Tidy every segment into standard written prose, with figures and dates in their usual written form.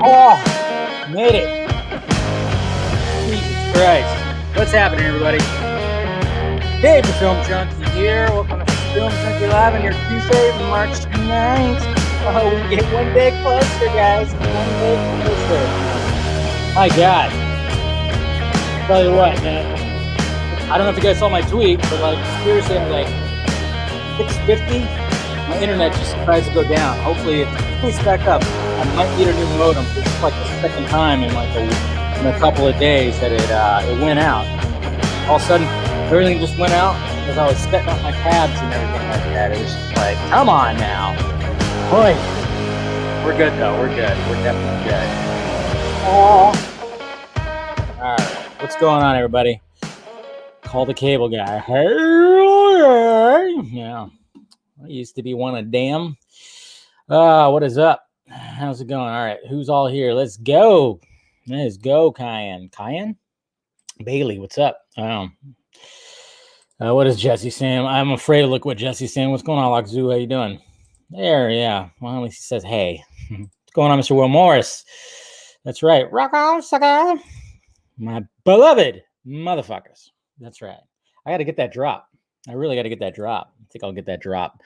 Oh, made it. Jesus Christ. What's happening, everybody? Dave, the Film Junkie here. Welcome to Film Junkie Live on your Tuesday, March 9th. Oh, we get one day closer, guys. One day closer. My God. Tell you what, man. I don't know if you guys saw my tweet, but like, seriously, I'm like 650. My internet just tries to go down. Hopefully it boosts back up. I might need a new modem. This is like the second time in like in a couple of days that it went out. All of a sudden, everything just went out because I was setting up my tabs and everything like that. It was just like, come on now. Boy, we're good though. We're good. We're definitely good. Oh. All right. What's going on, everybody? Call the cable guy. Hey, yeah. I used to be one of damn. What is up? How's it going? All right. Who's all here? Let's go. Let's go, Kyan. Kyan? Bailey, what's up? What is Jesse saying? I'm afraid to look what Jesse's saying. What's going on, Lakzu? How you doing? There, yeah. Well, at least he says, hey. What's going on, Mr. Will Morris? That's right. Rock on, sucker. My beloved motherfuckers. That's right. I got to get that drop. I really got to get that drop. I think I'll get that drop.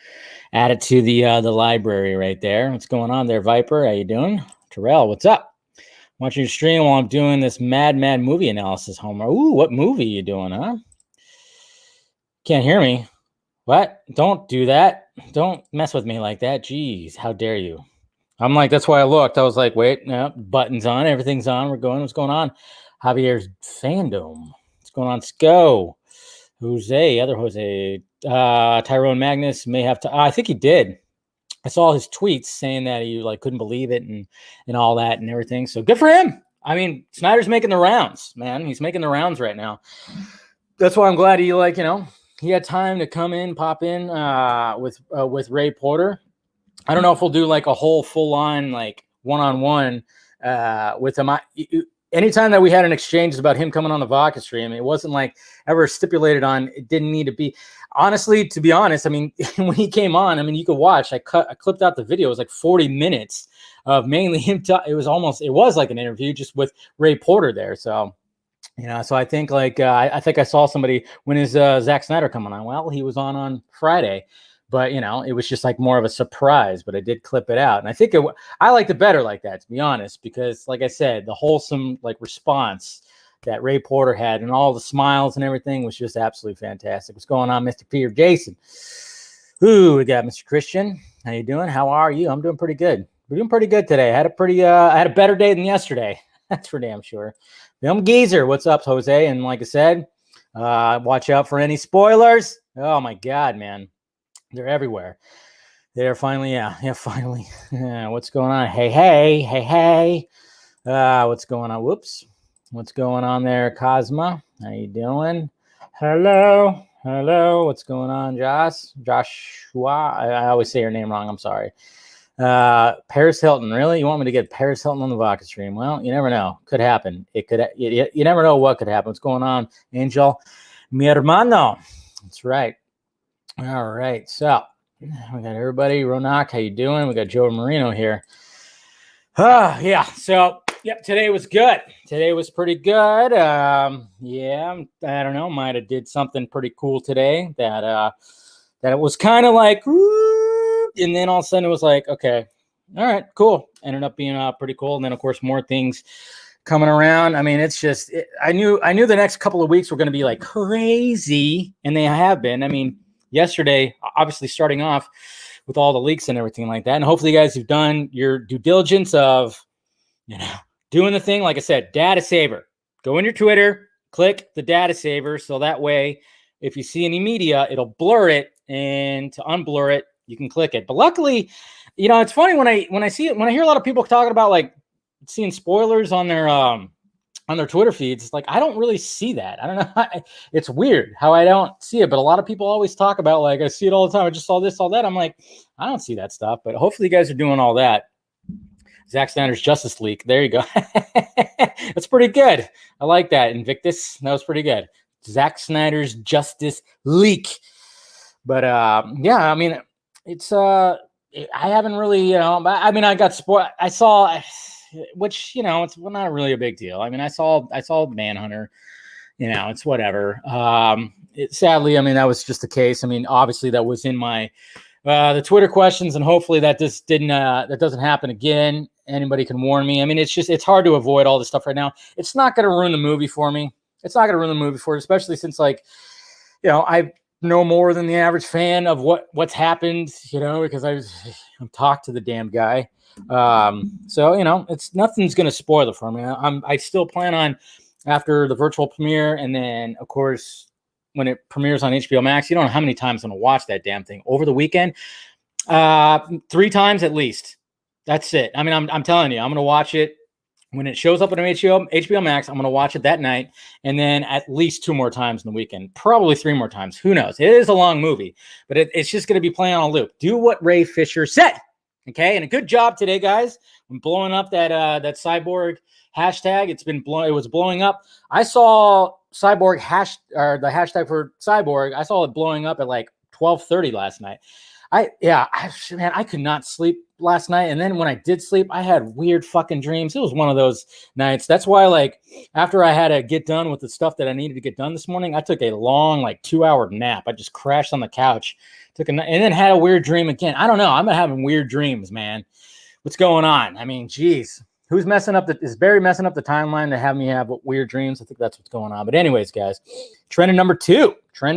Add it to the library right there. What's going on there, Viper? How you doing? Terrell, what's up? Watching your stream while I'm doing this mad movie analysis homework. Ooh, what movie you doing, huh? Can't hear me. What? Don't do that. Don't mess with me like that. Jeez, how dare you? I'm like, that's why I looked. I was like, wait, no, button's on. Everything's on. We're going. What's going on? Javier's fandom. What's going on? Sko. Jose, other Jose. Tyrone Magnus may have to. I think he did. I saw his tweets saying that he like couldn't believe it and all that and everything. So good for him. I mean, Snyder's making the rounds, man. He's making the rounds right now. That's why I'm glad he he had time to come in, pop in with Ray Porter. I don't know if we'll do like a whole full on like one-on-one with him. Anytime that we had an exchange about him coming on the Vodka stream, it wasn't like ever stipulated on. It didn't need to be. Honestly, to be honest, I mean, when he came on, I mean, you could watch. I clipped out the video. It was like 40 minutes of mainly him. It was like an interview just with Ray Porter there. So, so I think I think I saw somebody when is Zack Snyder coming on? Well, he was on Friday. But, it was just like more of a surprise, but I did clip it out. And I think I liked it better like that, to be honest, because like I said, the wholesome response that Ray Porter had and all the smiles and everything was just absolutely fantastic. What's going on, Mr. Peter Jason? Ooh, we got Mr. Christian. How you doing? How are you? I'm doing pretty good. We're doing pretty good today. I had a better day than yesterday. That's for damn sure. Film Geezer, what's up, Jose? And like I said, watch out for any spoilers. Oh my God, man. They're everywhere. They're finally, finally. Yeah, what's going on? Hey. What's going on? Whoops. What's going on there, Cosma? How you doing? Hello. What's going on, Joshua? I always say your name wrong. I'm sorry. Paris Hilton. Really? You want me to get Paris Hilton on the Vodka stream? Well, you never know. Could happen. It could. You never know what could happen. What's going on, Angel? Mi hermano. That's right. All right, so we got everybody. Ronak, how you doing? We got Joe Marino here. Yeah. So, today was good. Today was pretty good. I don't know. Might have did something pretty cool today that it was kind of like, and then all of a sudden it was like, okay, all right, cool. Ended up being pretty cool. And then of course more things coming around. I mean, it's just I knew the next couple of weeks were going to be like crazy, and they have been. I mean. Yesterday, obviously starting off with all the leaks and everything like that. And hopefully you guys have done your due diligence of, doing the thing. Like I said, data saver. Go in your Twitter, click the data saver. So that way, if you see any media, it'll blur it. And to unblur it, you can click it. But luckily, it's funny when I hear a lot of people talking about like seeing spoilers on their Twitter feeds. It's like, I don't really see that. I don't know. It's weird how I don't see it, but a lot of people always talk about like, I see it all the time. I just saw this, all that. I'm like, I don't see that stuff, but hopefully you guys are doing all that. Zack Snyder's Justice League. There you go. That's pretty good. I like that. Invictus. That was pretty good. Zack Snyder's Justice League. But yeah, I mean, it's I haven't really, you know, I mean, I got spoiled. I saw, which, you know, it's not really a big deal. I mean, I saw Manhunter. You know, it's whatever. Sadly, I mean, that was just the case. I mean, obviously, that was in my the Twitter questions, and hopefully that this didn't that doesn't happen again. Anybody can warn me. I mean, it's hard to avoid all this stuff right now. It's not going to ruin the movie for me. It's not going to ruin the movie for it, especially since, like, you know, I know more than the average fan of what's happened, you know, because I've talked to the damn guy. So, you know, nothing's going to spoil it for me. I still plan on, after the virtual premiere, and then, of course, when it premieres on HBO Max, you don't know how many times I'm going to watch that damn thing over the weekend. 3 times at least. That's it. I mean, I'm telling you, I'm going to watch it when it shows up on HBO Max. I'm going to watch it that night, and then at least 2 more times in the weekend, probably 3 more times. Who knows? It is a long movie, but it's just going to be playing on a loop. Do what Ray Fisher said. Okay. And a good job today, guys. I'm blowing up that cyborg hashtag. It was blowing up. I saw cyborg the hashtag for cyborg. I saw it blowing up at like 12:30 last night. I could not sleep last night. And then when I did sleep, I had weird fucking dreams. It was one of those nights. That's why, like, after I had to get done with the stuff that I needed to get done this morning, I took a long, like, 2-hour nap. I just crashed on the couch, and then had a weird dream again. I don't know. I'm having weird dreams, man. What's going on? I mean, geez. Who's messing up? Is Barry messing up the timeline to have me have weird dreams? I think that's what's going on. But anyways, guys, trending number two. I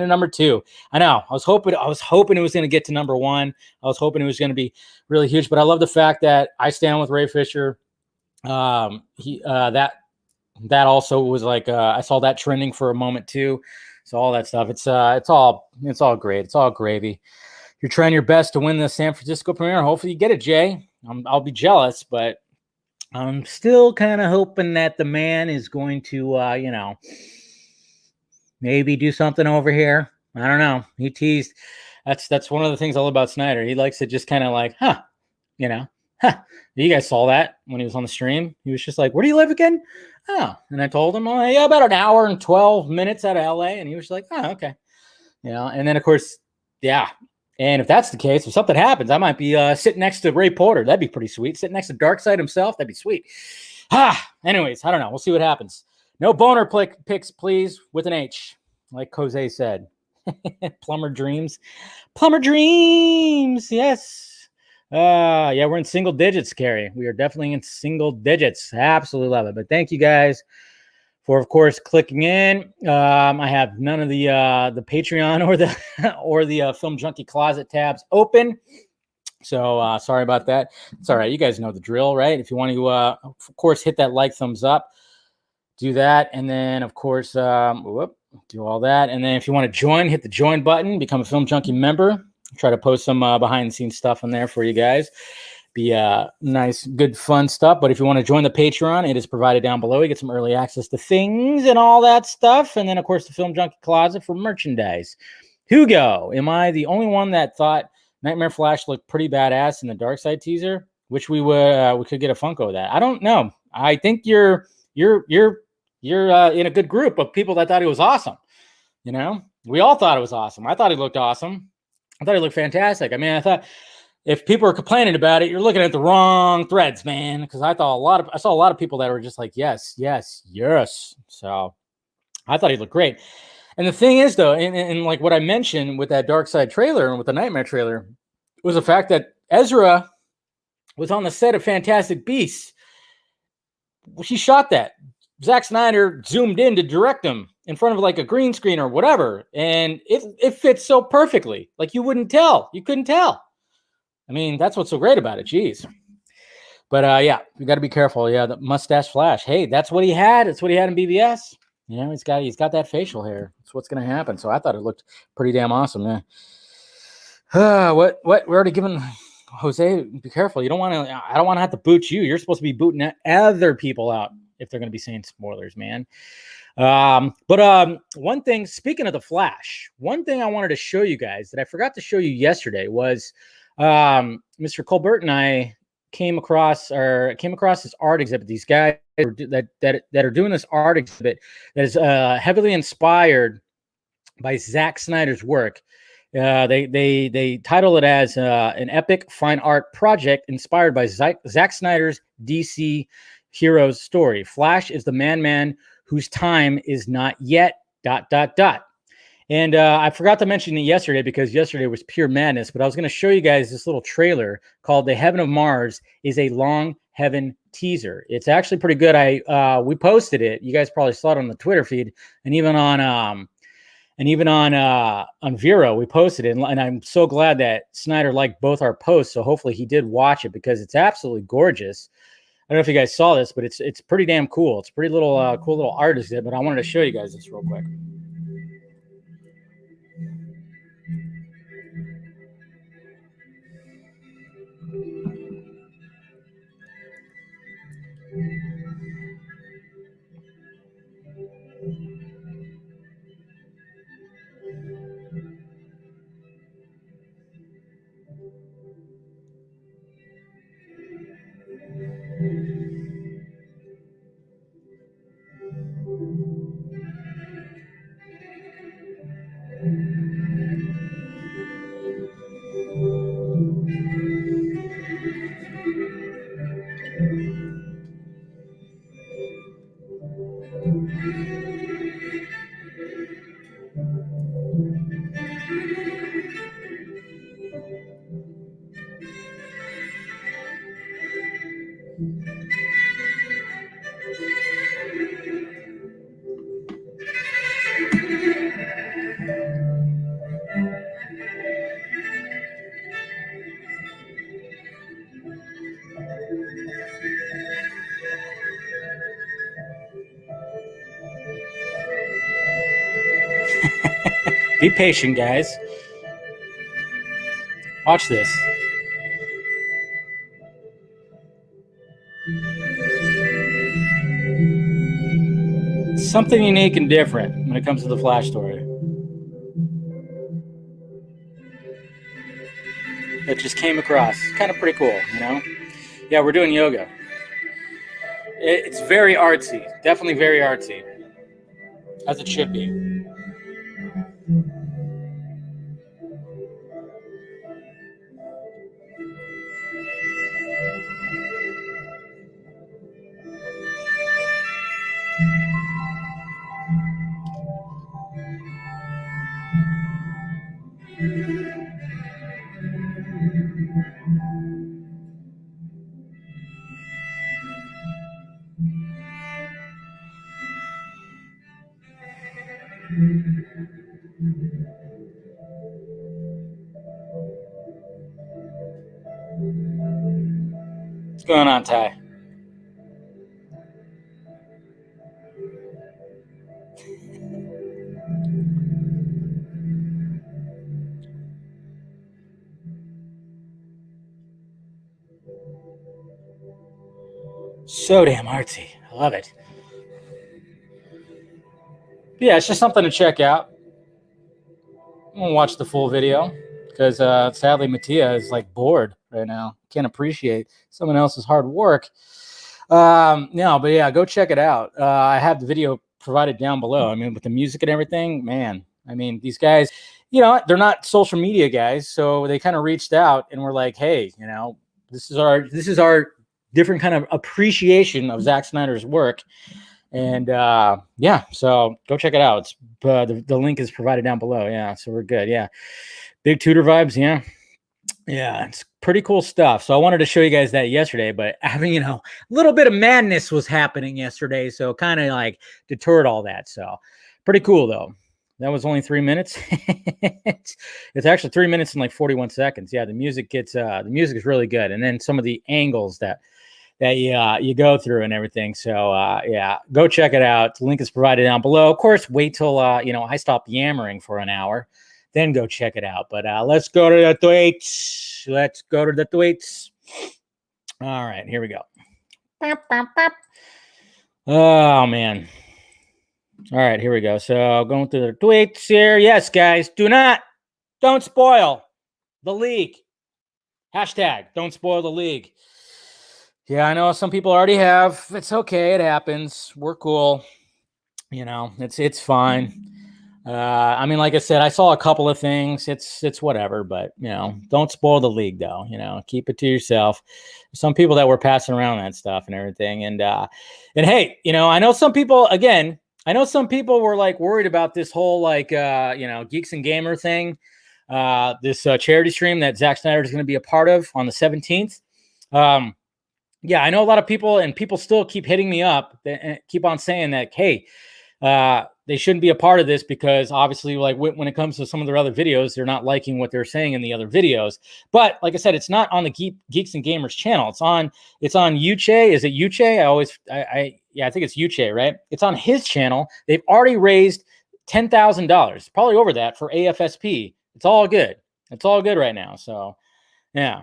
know. I was hoping it was going to get to number 1. I was hoping it was going to be really huge. But I love the fact that I stand with Ray Fisher. That also was like, I saw that trending for a moment too. So all that stuff. It's all great. It's all gravy. You're trying your best to win the San Francisco premiere. Hopefully you get it, Jay. I'll be jealous, but I'm still kind of hoping that the man is going to, you know, maybe do something over here. I don't know. He teased. That's one of the things I love about Snyder. He likes to just kind of like, you know, You guys saw that when he was on the stream. He was just like, "Where do you live again?" Oh, and I told him, "Oh, yeah, about an hour and 12 minutes out of LA." And he was like, "Oh, okay." You know, and then of course, yeah. And if that's the case, if something happens, I might be sitting next to Ray Porter. That'd be pretty sweet. Sitting next to Darkseid himself. That'd be sweet. Anyways, I don't know. We'll see what happens. No boner picks, please, with an H, like Jose said. Plumber dreams. Yes. Yeah, we're in single digits, Carrie. We are definitely in single digits. Absolutely love it. But thank you guys for, of course, clicking in. I have none of the Patreon or the Film Junkie Closet tabs open. So sorry about that. It's all right. You guys know the drill, right? If you want to, of course, hit that like, thumbs up. Do that. And then, of course, do all that. And then if you want to join, hit the join button. Become a Film Junkie member. Try to post some behind-the-scenes stuff in there for you guys. Be nice, good, fun stuff. But if you want to join the Patreon, it is provided down below. You get some early access to things and all that stuff. And then, of course, the Film Junkie Closet for merchandise. Hugo, am I the only one that thought Nightmare Flash looked pretty badass in the Darkseid teaser? Which we could get a Funko of that. I don't know. I think you're in a good group of people that thought he was awesome. You know, we all thought it was awesome. I thought he looked awesome. I thought he looked fantastic. I mean, I thought if people are complaining about it, you're looking at the wrong threads, man. Because I saw a lot of people that were just like, yes. So I thought he looked great. And the thing is, though, and like what I mentioned with that Darkseid trailer and with the Nightmare trailer, was the fact that Ezra was on the set of Fantastic Beasts. She shot that. Zack Snyder zoomed in to direct him in front of like a green screen or whatever. And it fits so perfectly. Like you couldn't tell. I mean, that's what's so great about it. Jeez. But yeah, you got to be careful. Yeah, the mustache Flash. Hey, that's what he had. It's what he had in BVS. You know, he's got that facial hair. That's what's going to happen. So I thought it looked pretty damn awesome. Man. What? We're already giving Jose, be careful. I don't want to have to boot you. You're supposed to be booting other people out if they're going to be saying spoilers, man. But one thing, speaking of the Flash, one thing I wanted to show you guys that I forgot to show you yesterday was Mr. Colbert and I came across this art exhibit. These guys that are doing this art exhibit that is heavily inspired by Zack Snyder's work. They title it as an epic fine art project inspired by Zack Snyder's DC heroes story. Flash is the man whose time is not yet. ... And I forgot to mention it yesterday because yesterday was pure madness, but I was going to show you guys this little trailer called The Heaven of Mars is a Long Heaven teaser. It's actually pretty good. We posted it. You guys probably saw it on the Twitter feed and even on Vero, we posted it. And I'm so glad that Snyder liked both our posts. So hopefully he did watch it because it's absolutely gorgeous. I don't know if you guys saw this, but it's pretty damn cool. It's pretty little cool little artist, but I wanted to show you guys this real quick. Be patient, guys. Watch this. Something unique and different when it comes to the Flash story. That just came across. Kind of pretty cool, you know? Yeah, we're doing yoga. It's very artsy. Definitely very artsy. As it should be. What's going on, Ty? So damn artsy. I love it. Yeah, it's just something to check out. I'm going to watch the full video because sadly Mattia is like bored right now. Can't appreciate someone else's hard work. No, but yeah, go check it out. I have the video provided down below. I mean, with the music and everything, man. I mean, these guys, you know, they're not social media guys, so they kind of reached out and were like, "Hey, you know, this is our different kind of appreciation of Zack Snyder's work." And yeah, so go check it out. It's the link is provided down below. Yeah, so we're good. Yeah, big Tudor vibes. Yeah, it's pretty cool stuff. So I wanted to show you guys that yesterday, but having, you know, a little bit of madness was happening yesterday, so kind of like deterred all that. So pretty cool though. That was only 3 minutes. It's actually 3 minutes and like 41 seconds. Yeah, the music is really good, and then some of the angles that you go through and everything. So yeah, go check it out. The link is provided down below. Of course, wait till I stop yammering for an hour, then go check it out. But let's go to the tweets. All right, here we go. Oh man. All right, here we go. So going through the tweets here. Yes, guys, don't spoil the league. Hashtag don't spoil the league. Yeah, I know some people already have. It's okay. It happens. We're cool. You know, it's fine. I mean, like I said, I saw a couple of things. It's whatever, but don't spoil the league though. Keep it to yourself. Some people that were passing around that stuff and everything, and hey, I know some people. Again, I know some people were like worried about this whole like Geeks and Gamer thing, this charity stream that Zack Snyder is going to be a part of on the 17th. Yeah, I know a lot of people, and people still keep hitting me up and keep on saying that, hey, they shouldn't be a part of this because obviously, like when it comes to some of their other videos, they're not liking what they're saying in the other videos. But like I said, it's not on the Geeks and Gamers channel. It's on Uche. Is it Uche? I think it's Uche, right? It's on his channel. They've already raised $10,000, probably over that, for AFSP. It's all good. It's all good right now. So yeah.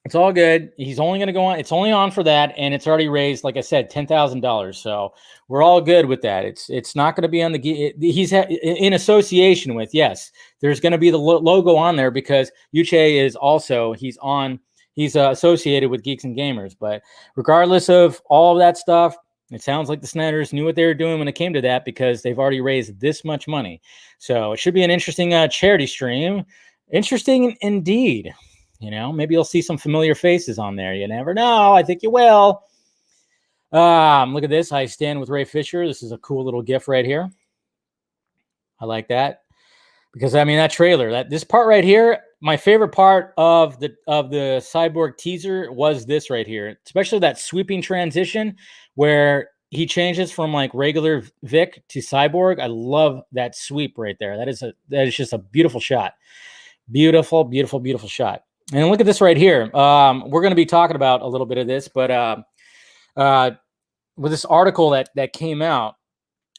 It's all good. He's only going to go on. It's only on for that, and it's already raised, like I said, $10,000. So we're all good with that. It's not going to be on the. He's in association with. Yes, there's going to be the logo on there because Uche is also he's associated with Geeks and Gamers. But regardless of all of that stuff, it sounds like the Snyders knew what they were doing when it came to that because they've already raised this much money. So it should be an interesting charity stream. Interesting indeed. Maybe you'll see some familiar faces on there. You never know. I think you will. Look at this. I stand with Ray Fisher. This is a cool little GIF right here. I like that because that trailer, this part right here, my favorite part of the Cyborg teaser was this right here, especially that sweeping transition where he changes from like regular Vic to Cyborg. I love that sweep right there. That is just a beautiful shot. Beautiful, beautiful, beautiful shot. And look at this right here. We're going to be talking about a little bit of this, but with this article that came out,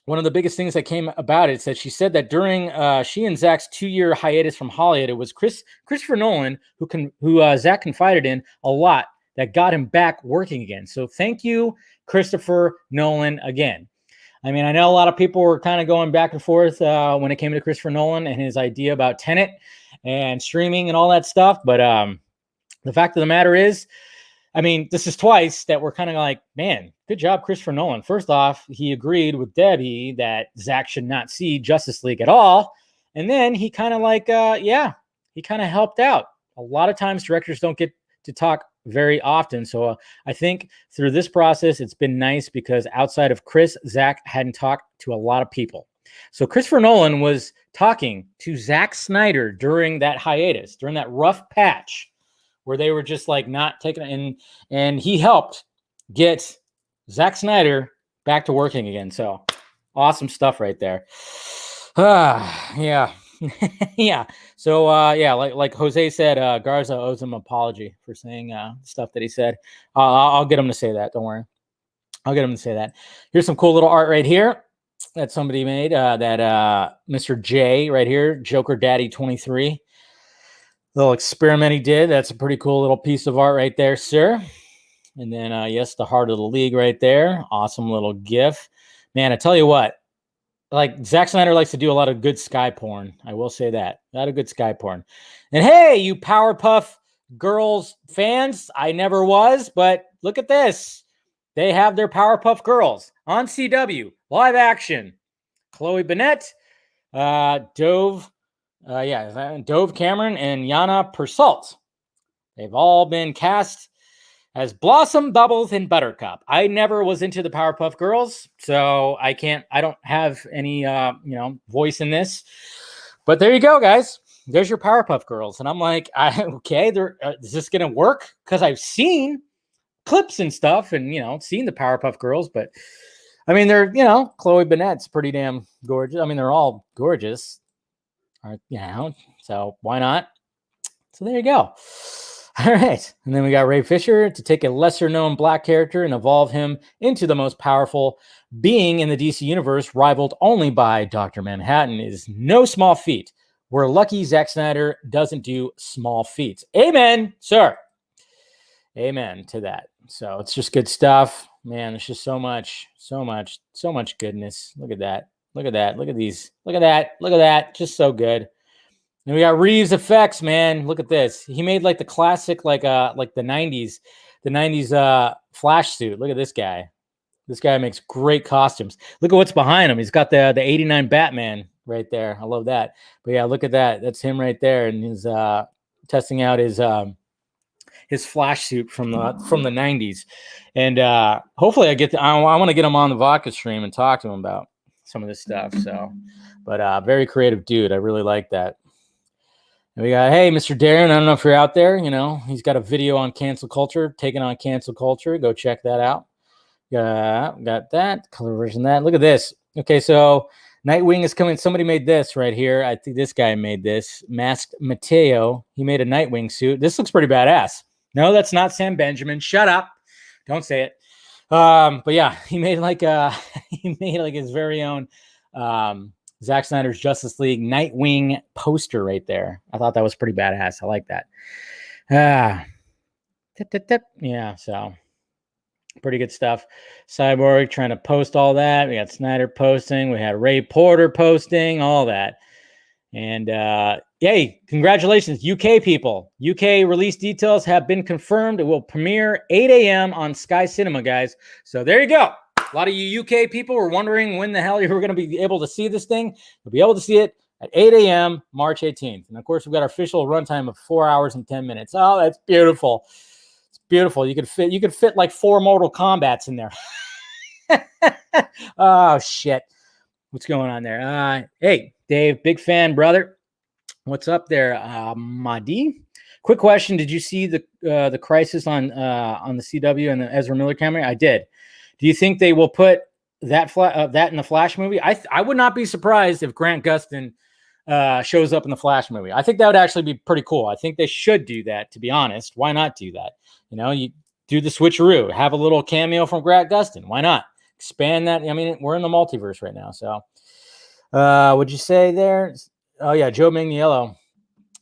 one of the biggest things that came about it said she said that during she and Zack's 2-year hiatus from Hollywood, it was Christopher Nolan who Zack confided in a lot that got him back working again. So thank you, Christopher Nolan, again. I know a lot of people were kind of going back and forth when it came to Christopher Nolan and his idea about Tenet and streaming and all that stuff. But the fact of the matter is, this is twice that we're kind of like, man, good job, Christopher Nolan. First off, he agreed with Debbie that Zack should not see Justice League at all. And then he kind of like, he kind of helped out. A lot of times directors don't get to talk very often. So I think through this process, it's been nice because outside of Chris, Zack hadn't talked to a lot of people. So Christopher Nolan was talking to Zack Snyder during that hiatus, during that rough patch where they were just like not taking it. And he helped get Zack Snyder back to working again. So awesome stuff right there. Yeah. Yeah. So, like Jose said, Garza owes him an apology for saying stuff that he said. I'll get him to say that. Don't worry. I'll get him to say that. Here's some cool little art right here that somebody made, that Mr. J right here, Joker Daddy 23. Little experiment he did. That's a pretty cool little piece of art right there, sir. And then, yes, the heart of the league right there. Awesome little GIF. Man, I tell you what, like Zack Snyder likes to do a lot of good sky porn. I will say that. A lot of good sky porn. And hey, you Powerpuff Girls fans, I never was, but look at this. They have their Powerpuff Girls on CW, live action. Chloe Bennett, Dove Cameron, and Yana Persault. They've all been cast as Blossom, Bubbles, and Buttercup. I never was into the Powerpuff Girls, so I don't have any, voice in this. But there you go, guys. There's your Powerpuff Girls. And I'm like, okay, is this going to work? Because I've seen clips and stuff and, seen the Powerpuff Girls. But, they're, Chloe Bennett's pretty damn gorgeous. They're all gorgeous. So why not? So there you go. All right. And then we got Ray Fisher to take a lesser-known black character and evolve him into the most powerful being in the DC universe, rivaled only by Dr. Manhattan, is no small feat. We're lucky Zack Snyder doesn't do small feats. Amen, sir. Amen to that. So it's just good stuff. Man, there's just so much goodness. Look at that. Look at that. Look at these. Look at that. Look at that. Just so good. And we got Reeves effects, man. Look at this. He made like the classic, like the 90s Flash suit. Look at this guy. This guy makes great costumes. Look at what's behind him. He's got the 89 Batman right there. I love that. But yeah, look at that. That's him right there, and he's testing out his Flash suit from the 90s. And hopefully I want to get him on the vodka stream and talk to him about some of this stuff. So, but very creative dude. I really like that. And we got, hey, Mr. Darren, I don't know if you're out there. You know, he's got a video on cancel culture, taking on cancel culture. Go check that out. Got that color version of that. Look at this. Okay, so Nightwing is coming. Somebody made this right here. I think this guy made this. Masked Mateo. He made a Nightwing suit. This looks pretty badass. No, that's not Sam Benjamin. Shut up. Don't say it. But yeah, he made like his very own Zack Snyder's Justice League Nightwing poster right there. I thought that was pretty badass. I like that. Yeah, so pretty good stuff. Cyborg trying to post all that. We got Snyder posting. We had Ray Porter posting, all that. And yay, congratulations, UK people. UK release details have been confirmed. It will premiere 8 a.m. on Sky Cinema, guys. So there you go. A lot of you UK people were wondering when the hell you were going to be able to see this thing. You'll be able to see it at 8 a.m. March 18th. And of course, we've got our official runtime of 4 hours and 10 minutes. Oh, that's beautiful. It's beautiful. You could fit like 4 Mortal Kombats in there. Oh, shit. What's going on there? Hey, Dave, big fan, brother. What's up there, Madi? Quick question: did you see the Crisis on the CW and the Ezra Miller camera? I did. Do you think they will put that in the Flash movie? I would not be surprised if Grant Gustin shows up in the Flash movie. I think that would actually be pretty cool. I think they should do that. To be honest, why not do that? You know, you do the switcheroo, have a little cameo from Grant Gustin. Why not expand that? I mean, we're in the multiverse right now, so. Would you say there? Oh yeah, Joe Magniello.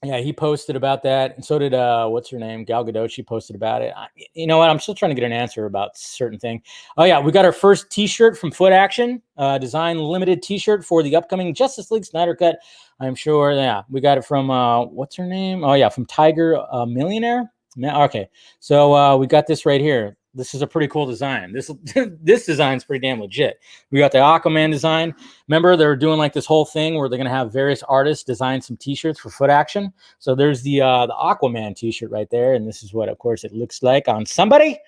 Yeah, he posted about that, and so did what's her name, Gal Gadot. She posted about it. You know what? I'm still trying to get an answer about certain thing. Oh yeah, we got our first T-shirt from Foot Action, design limited T-shirt for the upcoming Justice League Snyder Cut. I'm sure. Yeah, we got it from what's her name? Oh yeah, from Tiger Millionaire. Okay, so we got this right here. This is a pretty cool design. This design is pretty damn legit. We got the Aquaman design. Remember, they were doing like this whole thing where they're going to have various artists design some T-shirts for Foot Action. So there's the Aquaman T-shirt right there, and this is what, of course, it looks like on somebody.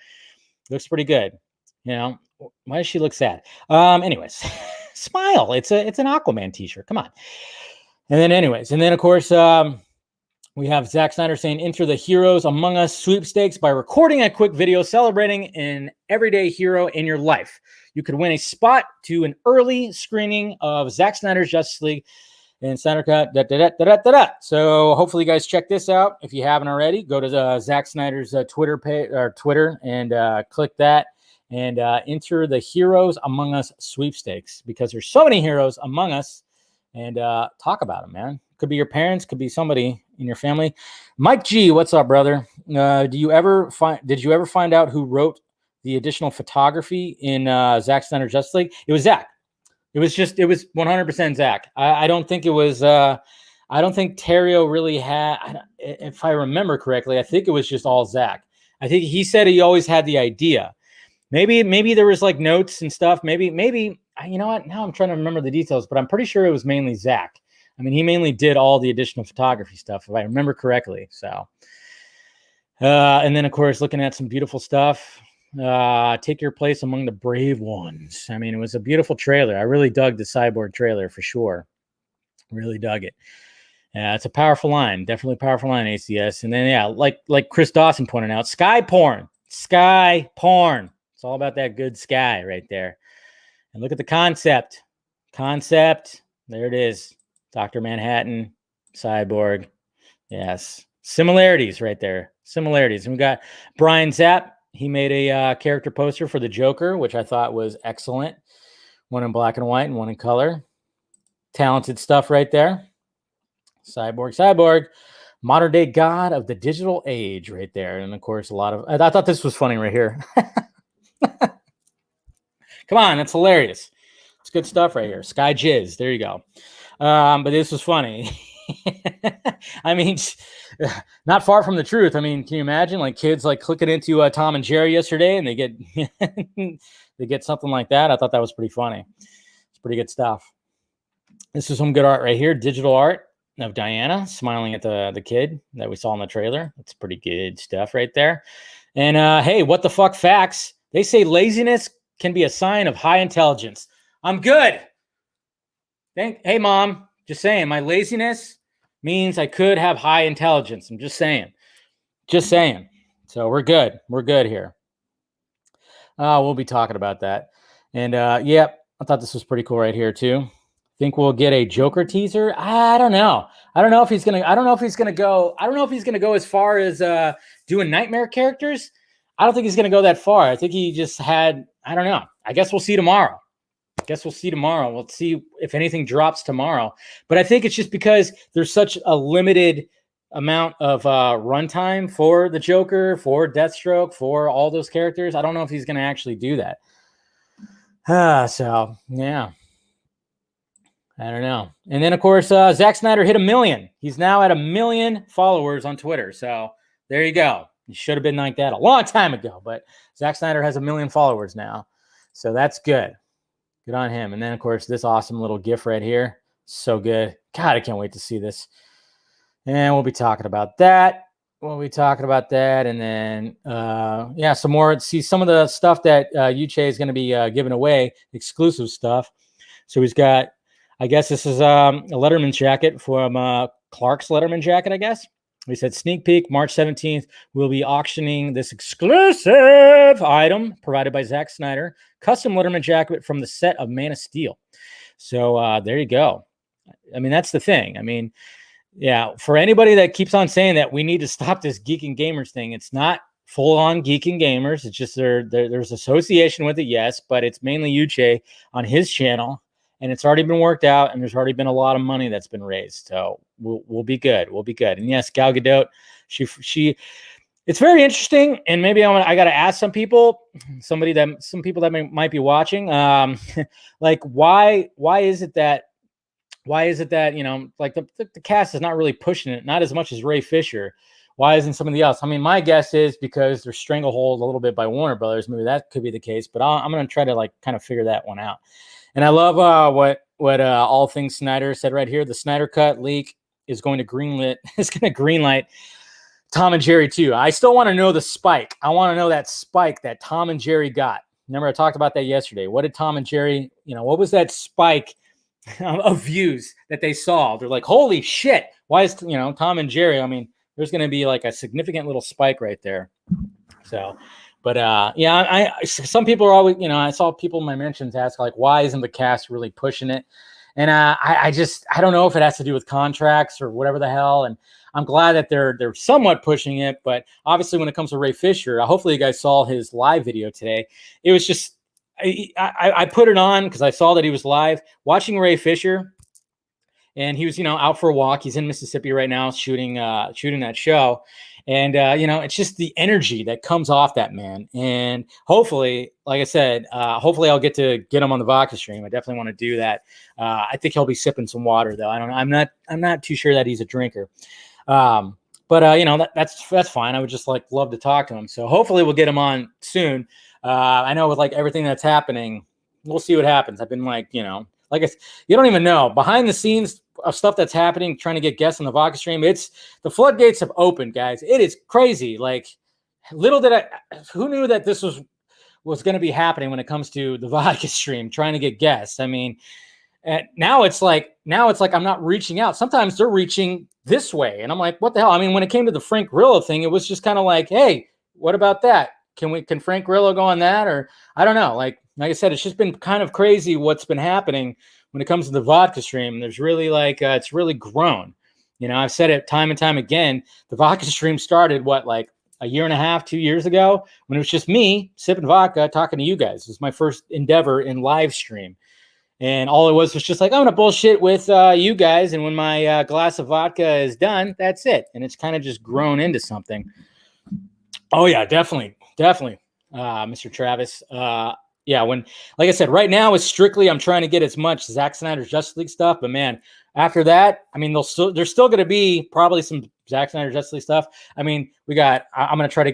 Looks pretty good. You know, why does she look sad? Anyways, smile. It's an Aquaman T-shirt. Come on. And then of course. We have Zack Snyder saying, enter the Heroes Among Us sweepstakes by recording a quick video celebrating an everyday hero in your life. You could win a spot to an early screening of Zack Snyder's Justice League and Snyder Cut. So hopefully you guys check this out. If you haven't already, go to Zack Snyder's Twitter page or Twitter and click that and enter the Heroes Among Us sweepstakes because there's so many heroes among us, and talk about them, man. Could be your parents, could be somebody in your family. Mike G, what's up, brother? Did you ever find out who wrote the additional photography in Zack Snyder Justice League? It was Zack. It was 100% Zack. I don't think it was. I don't think Terrio really had. If I remember correctly, I think it was just all Zack. I think he said he always had the idea. Maybe there was like notes and stuff. Maybe. You know what? Now I'm trying to remember the details, but I'm pretty sure it was mainly Zack. I mean, he mainly did all the additional photography stuff, if I remember correctly. So, and then, of course, looking at some beautiful stuff. Take your place among the brave ones. I mean, it was a beautiful trailer. I really dug the Cyborg trailer for sure. Really dug it. It's a powerful line. Definitely a powerful line, ACS. And then, yeah, like Chris Dawson pointed out, sky porn. Sky porn. It's all about that good sky right there. And look at the concept. There it is. Dr. Manhattan, Cyborg. Yes. Similarities right there. Similarities. And we got Brian Zapp. He made a character poster for the Joker, which I thought was excellent. One in black and white and one in color. Talented stuff right there. Cyborg. Modern day god of the digital age right there. And of course, I thought this was funny right here. Come on, that's hilarious. It's good stuff right here. Sky Jizz. There you go. But this was funny. I mean, not far from the truth. I mean, can you imagine like kids like clicking into Tom and Jerry yesterday and they get they get something like that? I thought that was pretty funny. It's pretty good stuff. This is some good art right here. Digital art of Diana smiling at the kid that we saw in the trailer. That's pretty good stuff right there. And hey, what the fuck facts? They say laziness can be a sign of high intelligence. I'm good. Hey, Mom, just saying, my laziness means I could have high intelligence. I'm just saying. Just saying. So we're good. We're good here. We'll be talking about that. And yep, I thought this was pretty cool right here too. Think we'll get a Joker teaser? I don't know. I don't know if he's gonna go as far as doing nightmare characters. I don't think he's gonna go that far. I think he just had, I don't know. I guess we'll see tomorrow. We'll see if anything drops tomorrow. But I think it's just because there's such a limited amount of runtime for the Joker, for Deathstroke, for all those characters. I don't know if he's going to actually do that. So, yeah. I don't know. And then, of course, Zack Snyder hit 1 million. He's now at 1 million followers on Twitter. So, there you go. It should have been like that a long time ago. But Zack Snyder has 1 million followers now. So, that's good. Good on him. And then, of course, this awesome little GIF right here. So good. God, I can't wait to see this. And we'll be talking about that. And then, yeah, some more. See some of the stuff that Uche is going to be giving away, exclusive stuff. So he's got, I guess this is a Letterman jacket from Clark's Letterman jacket, I guess. We said sneak peek, March 17th. We'll be auctioning this exclusive item provided by Zack Snyder, custom Letterman jacket from the set of Man of Steel. So there you go. I mean, that's the thing. I mean, yeah, for anybody that keeps on saying that we need to stop this Geek and Gamers thing, it's not full-on Geek and Gamers. It's just there's association with it, yes, but it's mainly Uche on his channel. And it's already been worked out, and there's already been a lot of money that's been raised. So we'll be good. We'll be good. And yes, Gal Gadot, she it's very interesting. And maybe I got to ask some people that might be watching, like why is it that like the cast is not really pushing it, not as much as Ray Fisher. Why isn't somebody else? I mean, my guess is because they're stranglehold a little bit by Warner Brothers. Maybe that could be the case. But I'm going to try to like kind of figure that one out. And I love what All Things Snyder said right here. The Snyder Cut leak is going to greenlight Tom and Jerry too. I still want to know the spike. I want to know that spike that Tom and Jerry got. Remember, I talked about that yesterday. What did Tom and Jerry, what was that spike of views that they saw? They're like, holy shit. Why is, Tom and Jerry? I mean, there's going to be like a significant little spike right there. So, but yeah, some people are always, I saw people in my mentions ask like, why isn't the cast really pushing it? And I don't know if it has to do with contracts or whatever the hell. And I'm glad that they're somewhat pushing it. But obviously, when it comes to Ray Fisher, hopefully you guys saw his live video today. It was just I put it on because I saw that he was live watching Ray Fisher, and he was out for a walk. He's in Mississippi right now shooting that show. And, it's just the energy that comes off that man. And hopefully, like I said, hopefully I'll get him on the vodka stream. I definitely want to do that. I think he'll be sipping some water though. I don't know. I'm not too sure that he's a drinker. But that's fine. I would just love to talk to him. So hopefully we'll get him on soon. I know with everything that's happening, we'll see what happens. I've been you don't even know behind the scenes of stuff that's happening, trying to get guests on the vodka stream. The floodgates have opened, guys. It is crazy. Who knew that this was going to be happening when it comes to the vodka stream, trying to get guests. I mean, now it's like I'm not reaching out. Sometimes they're reaching this way. And I'm like, what the hell? I mean, when it came to the Frank Grillo thing, it was just kind of like, hey, what about that? Can Frank Grillo go on that? Or I don't know. Like I said, it's just been kind of crazy what's been happening when it comes to the vodka stream. There's really it's really grown. I've said it time and time again. The vodka stream started a year and a half, 2 years ago, when it was just me sipping vodka, talking to you guys. It was my first endeavor in live stream. And all it was just I'm going to bullshit with you guys. And when my glass of vodka is done, that's it. And it's kind of just grown into something. Oh yeah, definitely. Mr. Travis. Yeah, like I said, right now it's strictly I'm trying to get as much Zack Snyder's Justice League stuff, but man, after that, I mean, there's still going to be probably some Zack Snyder Justice League stuff. I mean, I'm going to try to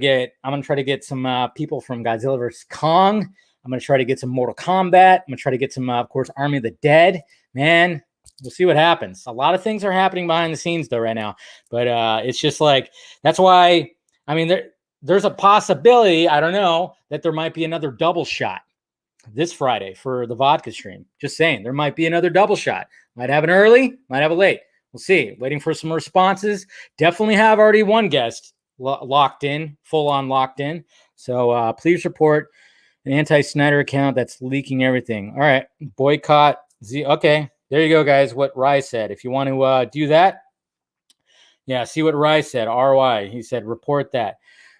get some people from Godzilla vs. Kong. I'm going to try to get some Mortal Kombat. I'm going to try to get some, of course, Army of the Dead. Man, We'll see what happens. A lot of things are happening behind the scenes though right now, but it's just like, that's why, I mean, there's a possibility, I don't know, that there might be another double shot this Friday for the vodka stream. Just saying, there might be another double shot. Might have an early, might have a late. We'll see. Waiting for some responses. Definitely have already one guest locked in, full on locked in. So please report an anti-Snyder account that's leaking everything. All right, boycott. Okay, there you go, guys. What Rye said. If you want to do that, yeah, see what Rye said. RY. He said, report that.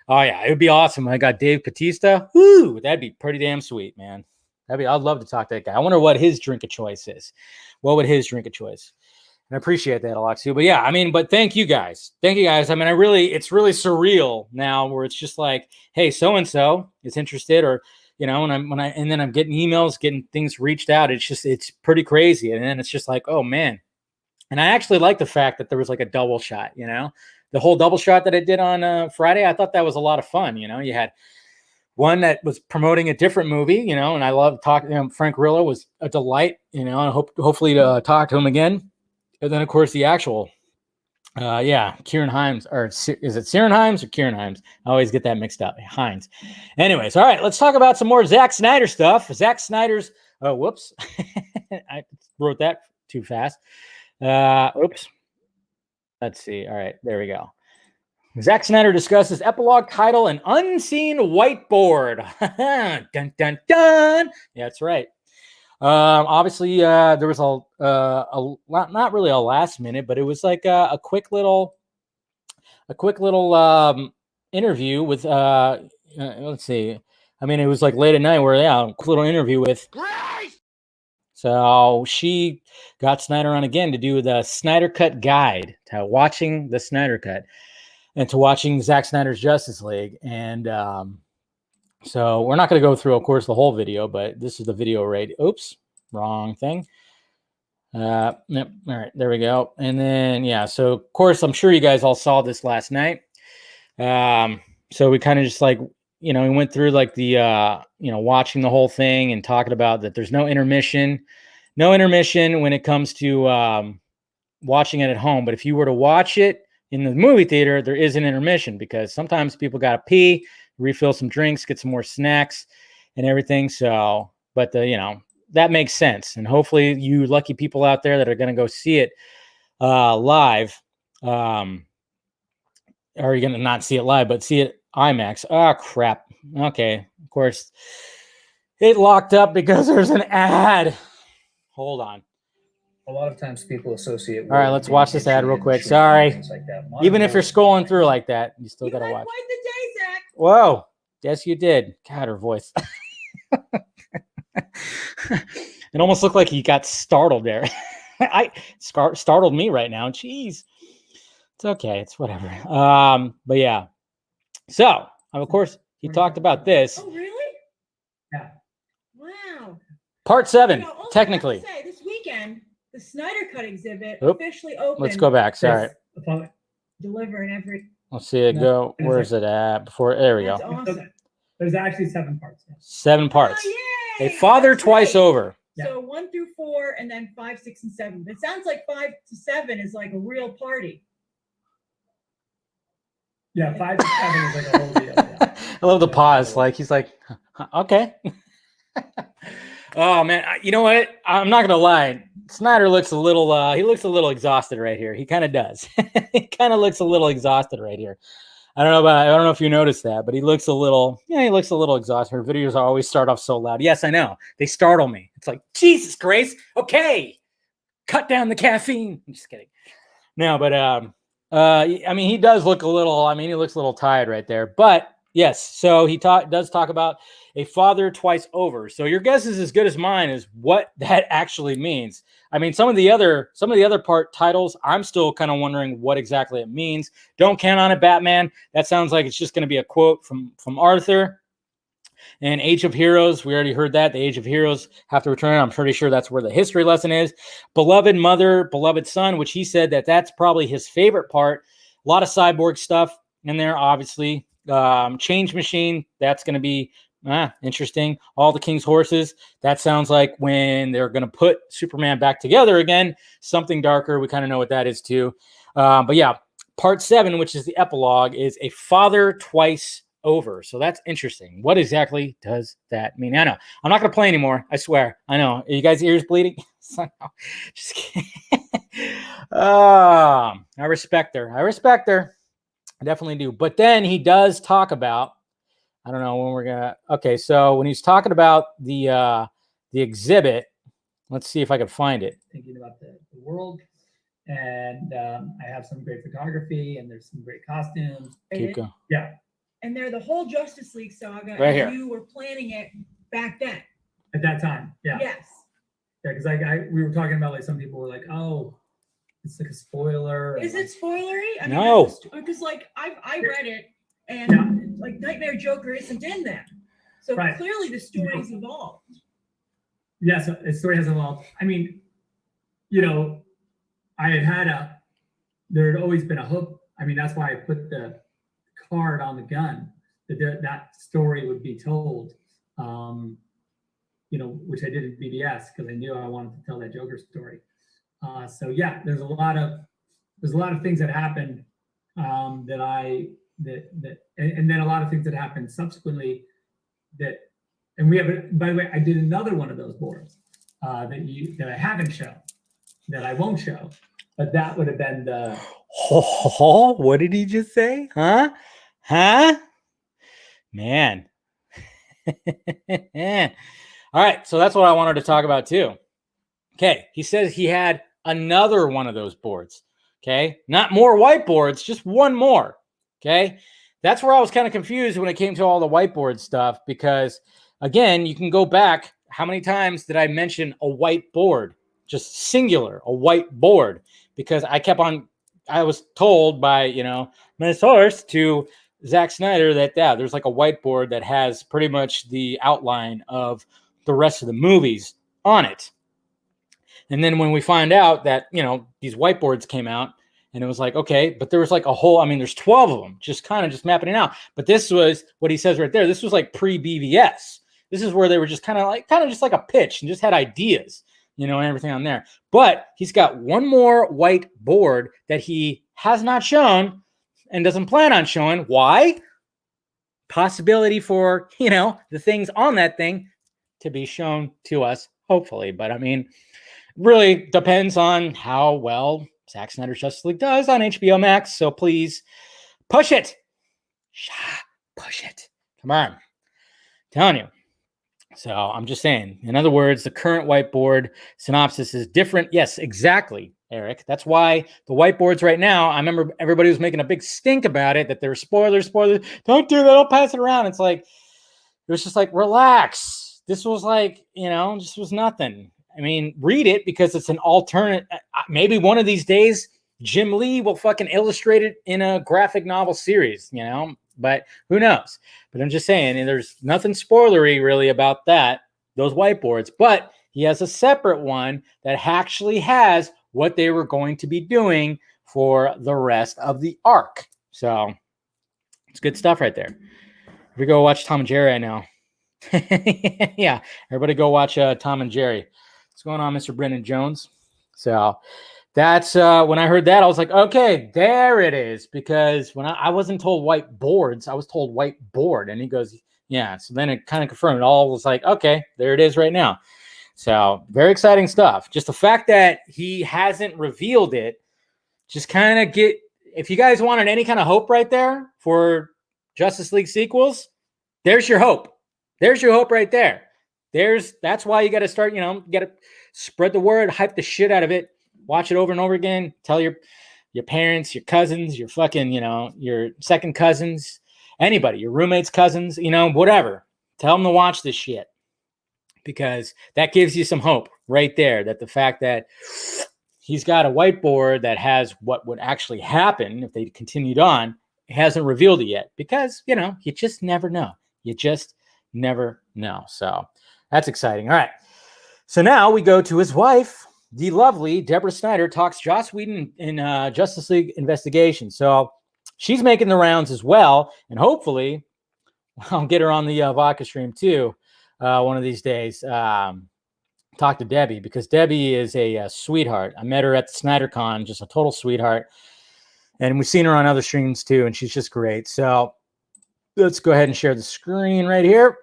Oh yeah, it would be awesome. I got Dave Bautista. Woo, that'd be pretty damn sweet, man. I'd love to talk to that guy. I wonder what his drink of choice is. What would his drink of choice? And I appreciate that a lot too. But yeah, I mean, but thank you guys. Thank you guys. I mean, it's really surreal now where it's just like, hey, so-and-so is interested, or, you know, and then I'm getting emails, getting things reached out. It's pretty crazy. And then it's just like, oh man. And I actually like the fact that there was like a double shot, you know, the whole double shot that I did on Friday. I thought that was a lot of fun. You know, you had one that was promoting a different movie, you know, and I love talking. Frank Grillo was a delight, you know, and hopefully to talk to him again. And then, of course, the actual, Kieran Himes, or is it Ciaran Himes or Kieran Himes? I always get that mixed up. Hines. Anyways, all right, let's talk about some more Zack Snyder stuff. Zack Snyder's, whoops, I wrote that too fast. Oops. Let's see. All right, there we go. Zack Snyder discusses epilogue title and unseen whiteboard. Dun, dun, dun. Yeah, that's right. Obviously, there was not really a last minute, but it was like a quick little interview with, let's see. I mean, it was like late at night where, a quick little interview with. So she got Snyder on again to do the Snyder Cut guide to watching the Snyder Cut and to watching Zack Snyder's Justice League. And so we're not going to go through, of course, the whole video, but this is the video right. Oops, wrong thing. Yep. All right, there we go. And then, yeah, so of course, I'm sure you guys all saw this last night. So we kind of just like, you know, we went through like the, watching the whole thing and talking about that there's no intermission when it comes to watching it at home. But if you were to watch it in the movie theater, there is an intermission because sometimes people got to pee, refill some drinks, get some more snacks and everything. So, but that makes sense. And hopefully you lucky people out there that are going to go see it live, are you going to not see it live, but see it IMAX? Oh, crap. Okay. Of course, it locked up because there's an ad. Hold on. A lot of times people associate. All right, let's watch this ad real quick. Sorry. Like even if you're scrolling through like that, you still got to watch. Quite the day, Zack. Whoa. Yes, you did. God, her voice. It almost looked like he got startled there. Startled me right now. Jeez. It's okay. It's whatever. But yeah. So, of course, he talked about this. Oh, really? Yeah. Wow. Part 7, technically. Say, this weekend, the Snyder Cut exhibit officially opened. Let's go back. Sorry. Delivering every. Let's see it go. Where's it at? There we go. Awesome. There's actually 7 parts. 7 parts. Oh, A father twice over. So 1 through 4, and then 5, 6, and 7. It sounds like 5 to 7 is like a real party. Yeah, 5 to 7 is like a whole deal. Yeah. I love the pause. Like he's like, okay. Oh man, you know what? I'm not gonna lie. Snyder looks a little. He looks a little exhausted right here. He kind of does. He kind of looks a little exhausted right here. I don't know if you noticed that, but he looks a little. Yeah, he looks a little exhausted. Her videos always start off so loud. Yes, I know. They startle me. It's like Jesus Grace. Okay, cut down the caffeine. I'm just kidding. No, but I mean, he does look a little. I mean, he looks a little tired right there. But yes, so he does talk about a father twice over. So your guess is as good as mine as what that actually means. I mean, some of the other part titles, I'm still kind of wondering what exactly it means. Don't count on it, Batman. That sounds like it's just going to be a quote from Arthur. And Age of Heroes, we already heard that. The Age of Heroes have to return. I'm pretty sure that's where the history lesson is. Beloved mother, beloved son, which he said that's probably his favorite part. A lot of cyborg stuff in there, obviously. Change Machine, that's going to be Interesting. All the King's horses. That sounds like when they're going to put Superman back together again. Something darker. We kind of know what that is too. But yeah, part 7, which is the epilogue, is a father twice over. So that's interesting. What exactly does that mean? I know. I'm not going to play anymore. I swear. I know. Are you guys' ears bleeding? Just kidding. I respect her. I definitely do. But then he does talk about, I don't know when we're gonna. Okay, so when he's talking about the exhibit, let's see if I can find it. Thinking about the world, and I have some great photography, and there's some great costumes. Keep going. Yeah, And they're the whole Justice League saga. Right here. And you were planning it back then. at that time. Yeah, Yes. yeah, because we were talking about, like, some people were like, oh, it's like a spoiler. Is it spoilery? I mean, No. Because like I read it, and Yeah. like Nightmare Joker isn't in there, so Right. clearly the story's evolved. Yes, the story has evolved. I mean, there had always been a hook. I mean, that's why I put the card on the gun, that story would be told, which I did in BBS because I knew I wanted to tell that Joker story. So yeah, there's a lot of things that happened, and then a lot of things that happened subsequently and we have, by the way, I did another one of those boards that I haven't shown, that I won't show, but that would have been the. Oh, what did he just say? Huh? Man. All right, so that's what I wanted to talk about too. Okay, he says he had another one of those boards. Okay, not more whiteboards, just one more. Okay, that's where I was kind of confused when it came to all the whiteboard stuff, because again, you can go back. How many times did I mention a whiteboard? Just singular, a whiteboard, because I was told by, my source to Zack Snyder that, there's like a whiteboard that has pretty much the outline of the rest of the movies on it. And then when we find out that, these whiteboards came out, and it was like, okay, but there was like there's 12 of them, just mapping it out. But this was what he says right there. This was like pre-BVS. This is where they were just kind of just like a pitch and just had ideas, and everything on there. But he's got one more whiteboard that he has not shown and doesn't plan on showing. Why? Possibility for, the things on that thing to be shown to us, hopefully. But I mean, really depends on how well Zack Snyder's Justice League does on HBO Max. So please push it. Push it. Come on. I'm telling you. So I'm just saying, in other words, the current whiteboard synopsis is different. Yes, exactly, Eric. That's why the whiteboards right now, I remember everybody was making a big stink about it, that there were spoilers. Don't do that. Don't pass it around. It's like, it was just like, relax. This was like, just was nothing. I mean, read it because it's an alternate. Maybe one of these days, Jim Lee will fucking illustrate it in a graphic novel series, but who knows? But I'm just saying, and there's nothing spoilery really about those whiteboards, but he has a separate one that actually has what they were going to be doing for the rest of the arc. So it's good stuff right there. We go watch Tom and Jerry, I know. Yeah, everybody go watch Tom and Jerry. What's going on, Mr. Brendan Jones? So that's when I heard that, I was like, okay, there it is. Because when I wasn't told whiteboards, I was told whiteboard. And he goes, yeah. So then it kind of confirmed it all. Was like, okay, there it is right now. So very exciting stuff. Just the fact that he hasn't revealed it, just kind of if you guys wanted any kind of hope right there for Justice League sequels, there's your hope. There's your hope right there. That's why you got to start, you got to spread the word, hype the shit out of it, watch it over and over again, tell your parents, your cousins, your fucking, your second cousins, anybody, your roommates' cousins, whatever. Tell them to watch this shit, because that gives you some hope right there, that the fact that he's got a whiteboard that has what would actually happen if they continued on, he hasn't revealed it yet, because, you just never know. You just never know. So that's exciting. All right. So now we go to his wife, the lovely Deborah Snyder, talks Joss Whedon in Justice League Investigation. So she's making the rounds as well. And hopefully I'll get her on the vodka stream too one of these days. Talk to Debbie, because Debbie is a sweetheart. I met her at the Snyder Con, just a total sweetheart. And we've seen her on other streams too, and she's just great. So let's go ahead and share the screen right here.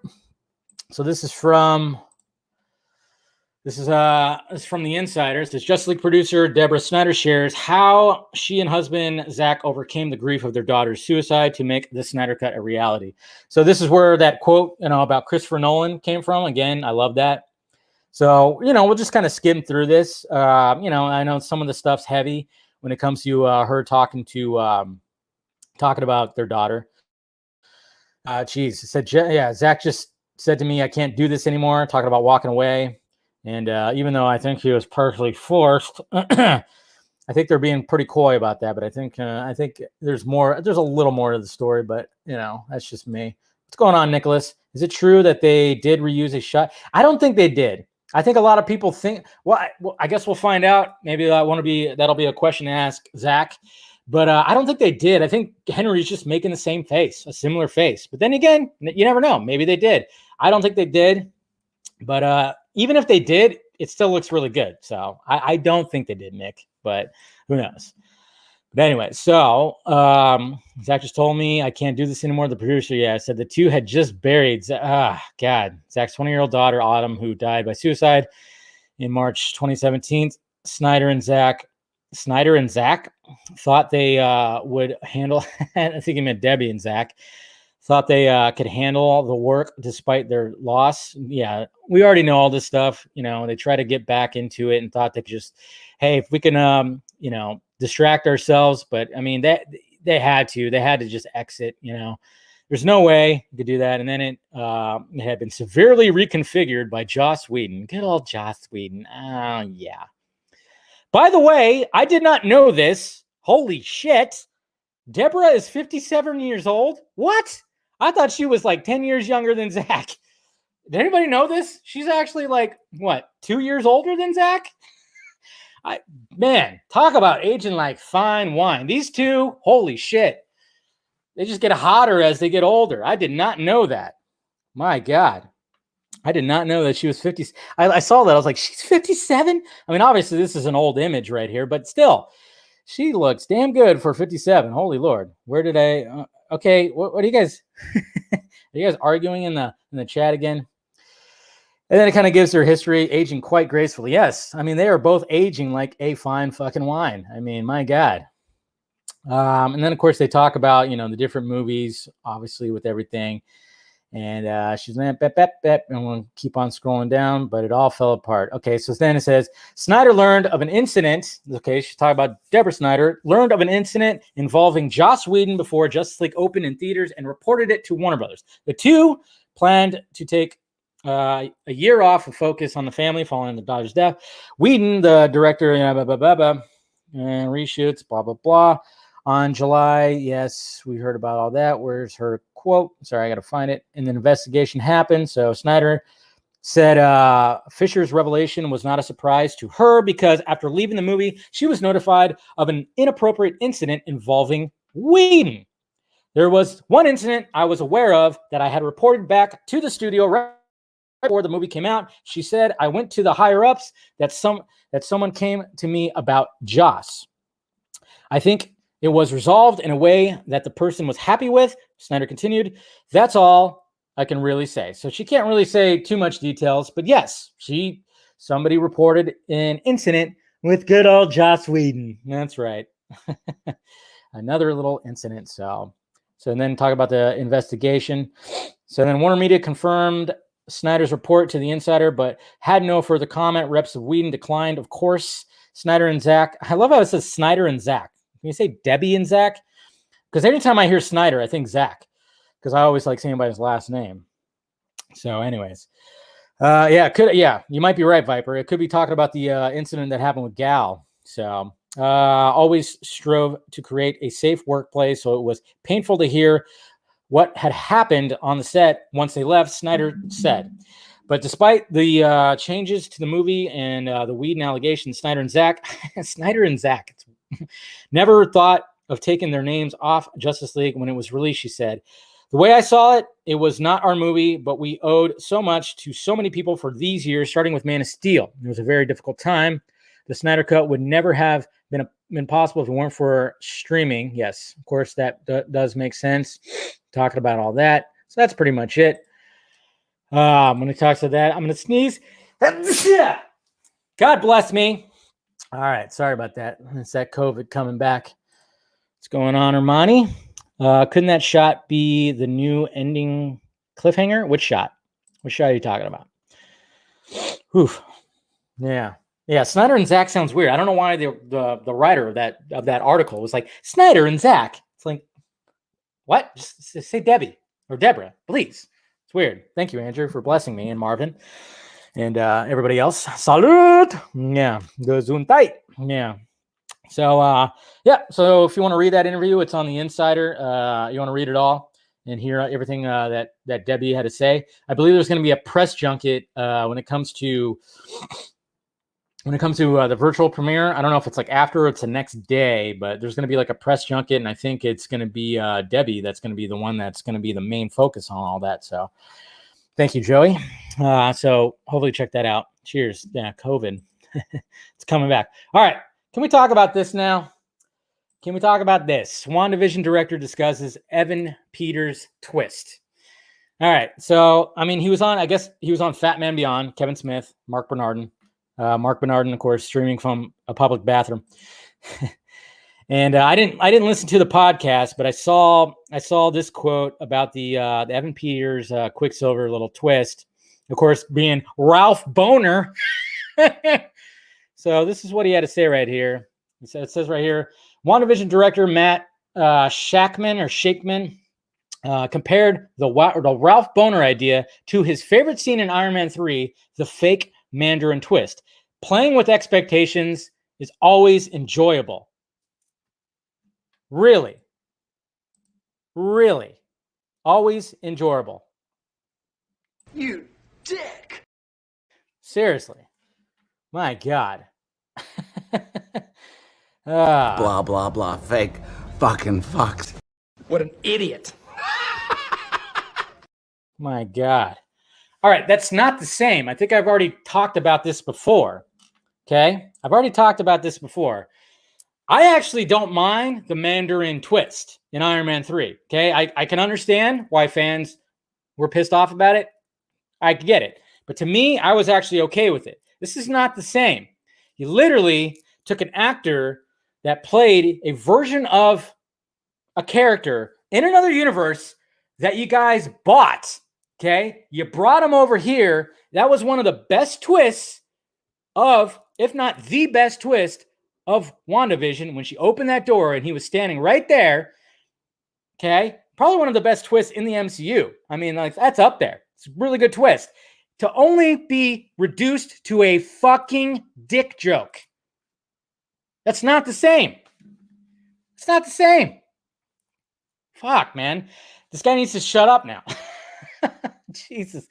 So this is from the Insider. It says Justice League producer Deborah Snyder shares how she and husband Zack overcame the grief of their daughter's suicide to make the Snyder Cut a reality. So this is where that quote, about Christopher Nolan came from. Again, I love that. So, we'll just kind of skim through this. I know some of the stuff's heavy when it comes to her talking about their daughter. It said, Zack just said to me, I can't do this anymore, talking about walking away. And even though I think he was partially forced, I think they're being pretty coy about that. But I think there's more. There's a little more to the story, but that's just me. What's going on, Nicholas? Is it true that they did reuse a shot? I don't think they did. I think a lot of people think. Well, I guess we'll find out. Maybe that'll be a question to ask Zack. But I don't think they did. I think Henry's just making the same face, a similar face. But then again, you never know. Maybe they did. I don't think they did. But even if they did, it still looks really good. So I don't think they did, Nick. But who knows? But anyway, so Zack just told me I can't do this anymore. The producer, said the two had just buried Zack's 20-year-old daughter, Autumn, who died by suicide in March 2017. Snyder and Zack thought they would handle. I think he meant Debbie and Zack thought they could handle the work despite their loss. Yeah, we already know all this stuff. They try to get back into it and thought they could just, hey, if we can, distract ourselves. But I mean, that they had to just exit. There's no way you could do that. And then it had been severely reconfigured by Joss Whedon. Good old Joss Whedon. Oh yeah. By the way, I did not know this. Holy shit. Deborah is 57 years old. What? I thought she was like 10 years younger than Zack. Did anybody know this? She's actually 2 years older than Zack? Man, talk about aging like fine wine. These two, holy shit. They just get hotter as they get older. I did not know that. My God. I did not know that she was 50. I saw that. I was like, she's 57? I mean, obviously, this is an old image right here, but still, she looks damn good for 57. Holy Lord. Where did I... okay, what are you guys... are you guys arguing in the chat again? And then it kind of gives her history, aging quite gracefully. Yes, I mean, they are both aging like a fine fucking wine. I mean, my God. And then, of course, they talk about, the different movies, obviously, with everything. And she's and we'll keep on scrolling down, but it all fell apart. Okay, so then it says, Snyder learned of an incident. Okay, she's talking about Deborah Snyder, learned of an incident involving Joss Whedon before Justice League opened in theaters and reported it to Warner Brothers. The two planned to take a year off of focus on the family following the daughter's death. Whedon, the director, and reshoots, blah, blah, blah. On July, yes, we heard about all that. Where's her quote? Sorry, I got to find it. And the investigation happened. So Snyder said Fisher's revelation was not a surprise to her because after leaving the movie, she was notified of an inappropriate incident involving Whedon. There was one incident I was aware of that I had reported back to the studio right before the movie came out. She said, I went to the higher-ups that someone came to me about Joss. I think it was resolved in a way that the person was happy with. Snyder continued. That's all I can really say. So she can't really say too much details, but yes, somebody reported an incident with good old Joss Whedon. That's right. Another little incident. So then talk about the investigation. So then Warner Media confirmed Snyder's report to the Insider, but had no further comment. Reps of Whedon declined. Of course, Snyder and Zack. I love how it says Snyder and Zack. Can you say Debbie and Zack? Because anytime I hear Snyder, I think Zack. Because I always like saying by his last name. So anyways. You might be right, Viper. It could be talking about the incident that happened with Gal. So always strove to create a safe workplace. So it was painful to hear what had happened on the set once they left, Snyder said. But despite the changes to the movie and the Whedon allegations, Snyder and Zack never thought of taking their names off Justice League when it was released, she said. The way I saw it, it was not our movie, but we owed so much to so many people for these years, starting with Man of Steel. It was a very difficult time. The Snyder Cut would never have been possible if it weren't for streaming. Yes, of course, that does make sense. Talking about all that. So that's pretty much it. When it talks to that, I'm going to sneeze. God bless me. All right. Sorry about that. It's that COVID coming back. What's going on, Armani? Couldn't that shot be the new ending cliffhanger? Which shot? What shot are you talking about? Oof. Yeah. Yeah. Snyder and Zack sounds weird. I don't know why the writer of that article was like, Snyder and Zack. It's like, what? Just say Debbie or Deborah, please. It's weird. Thank you, Andrew, for blessing me and Marvin and everybody else. Salute. Yeah. Gesundheit. Yeah. So, yeah. So if you want to read that interview, it's on the Insider. You want to read it all and hear everything that Debbie had to say. I believe there's going to be a press junket when it comes to the virtual premiere. I don't know if it's like after or it's the next day, but there's going to be like a press junket, and I think it's going to be Debbie that's going to be the one that's going to be the main focus on all that. So thank you, Joey. So hopefully check that out. Cheers. Yeah, COVID. It's coming back. All right. Can we talk about this now? Can we talk about this? WandaVision director discusses Evan Peters' twist. All right. So, I mean, he was on Fat Man Beyond, Kevin Smith, Mark Bernardin. Mark Bernardin, of course, streaming from a public bathroom. And I didn't listen to the podcast, but I saw this quote about the Evan Peters Quicksilver little twist, of course, being Ralph Boner. So this is what he had to say right here. It says right here, WandaVision director Matt Shakman compared the Ralph Boner idea to his favorite scene in Iron Man 3, the fake Mandarin twist. Playing with expectations is always enjoyable. Really? Always enjoyable. You dick. Seriously. My God. Blah, blah, blah. Fake fucking fucks. What an idiot. My God. All right, that's not the same. I think I've already talked about this before. Okay? I've already talked about this before. I actually don't mind the Mandarin twist in Iron Man 3. Okay? I can understand why fans were pissed off about it. I get it. But to me, I was actually okay with it. This is not the same. He literally took an actor that played a version of a character in another universe that you guys bought. Okay? You brought him over here. That was one of the best twists of, if not the best twist of WandaVision, when she opened that door and he was standing right there. Okay? Probably one of the best twists in the MCU. I mean, like, that's up there. It's a really good twist. To only be reduced to a fucking dick joke. That's not the same. It's not the same. Fuck, man. This guy needs to shut up now. Jesus.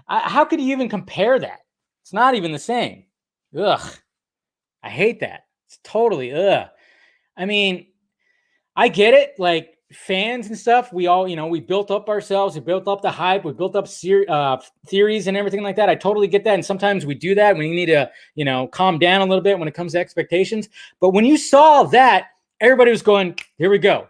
How could you even compare that? It's not even the same. Ugh. I hate that. It's totally ugh. I mean, I get it. Like, fans and stuff, we all, we built up ourselves. We built up the hype. We built up theories and everything like that. I totally get that. And sometimes we do that when you need to, calm down a little bit when it comes to expectations. But when you saw that, everybody was going, here we go.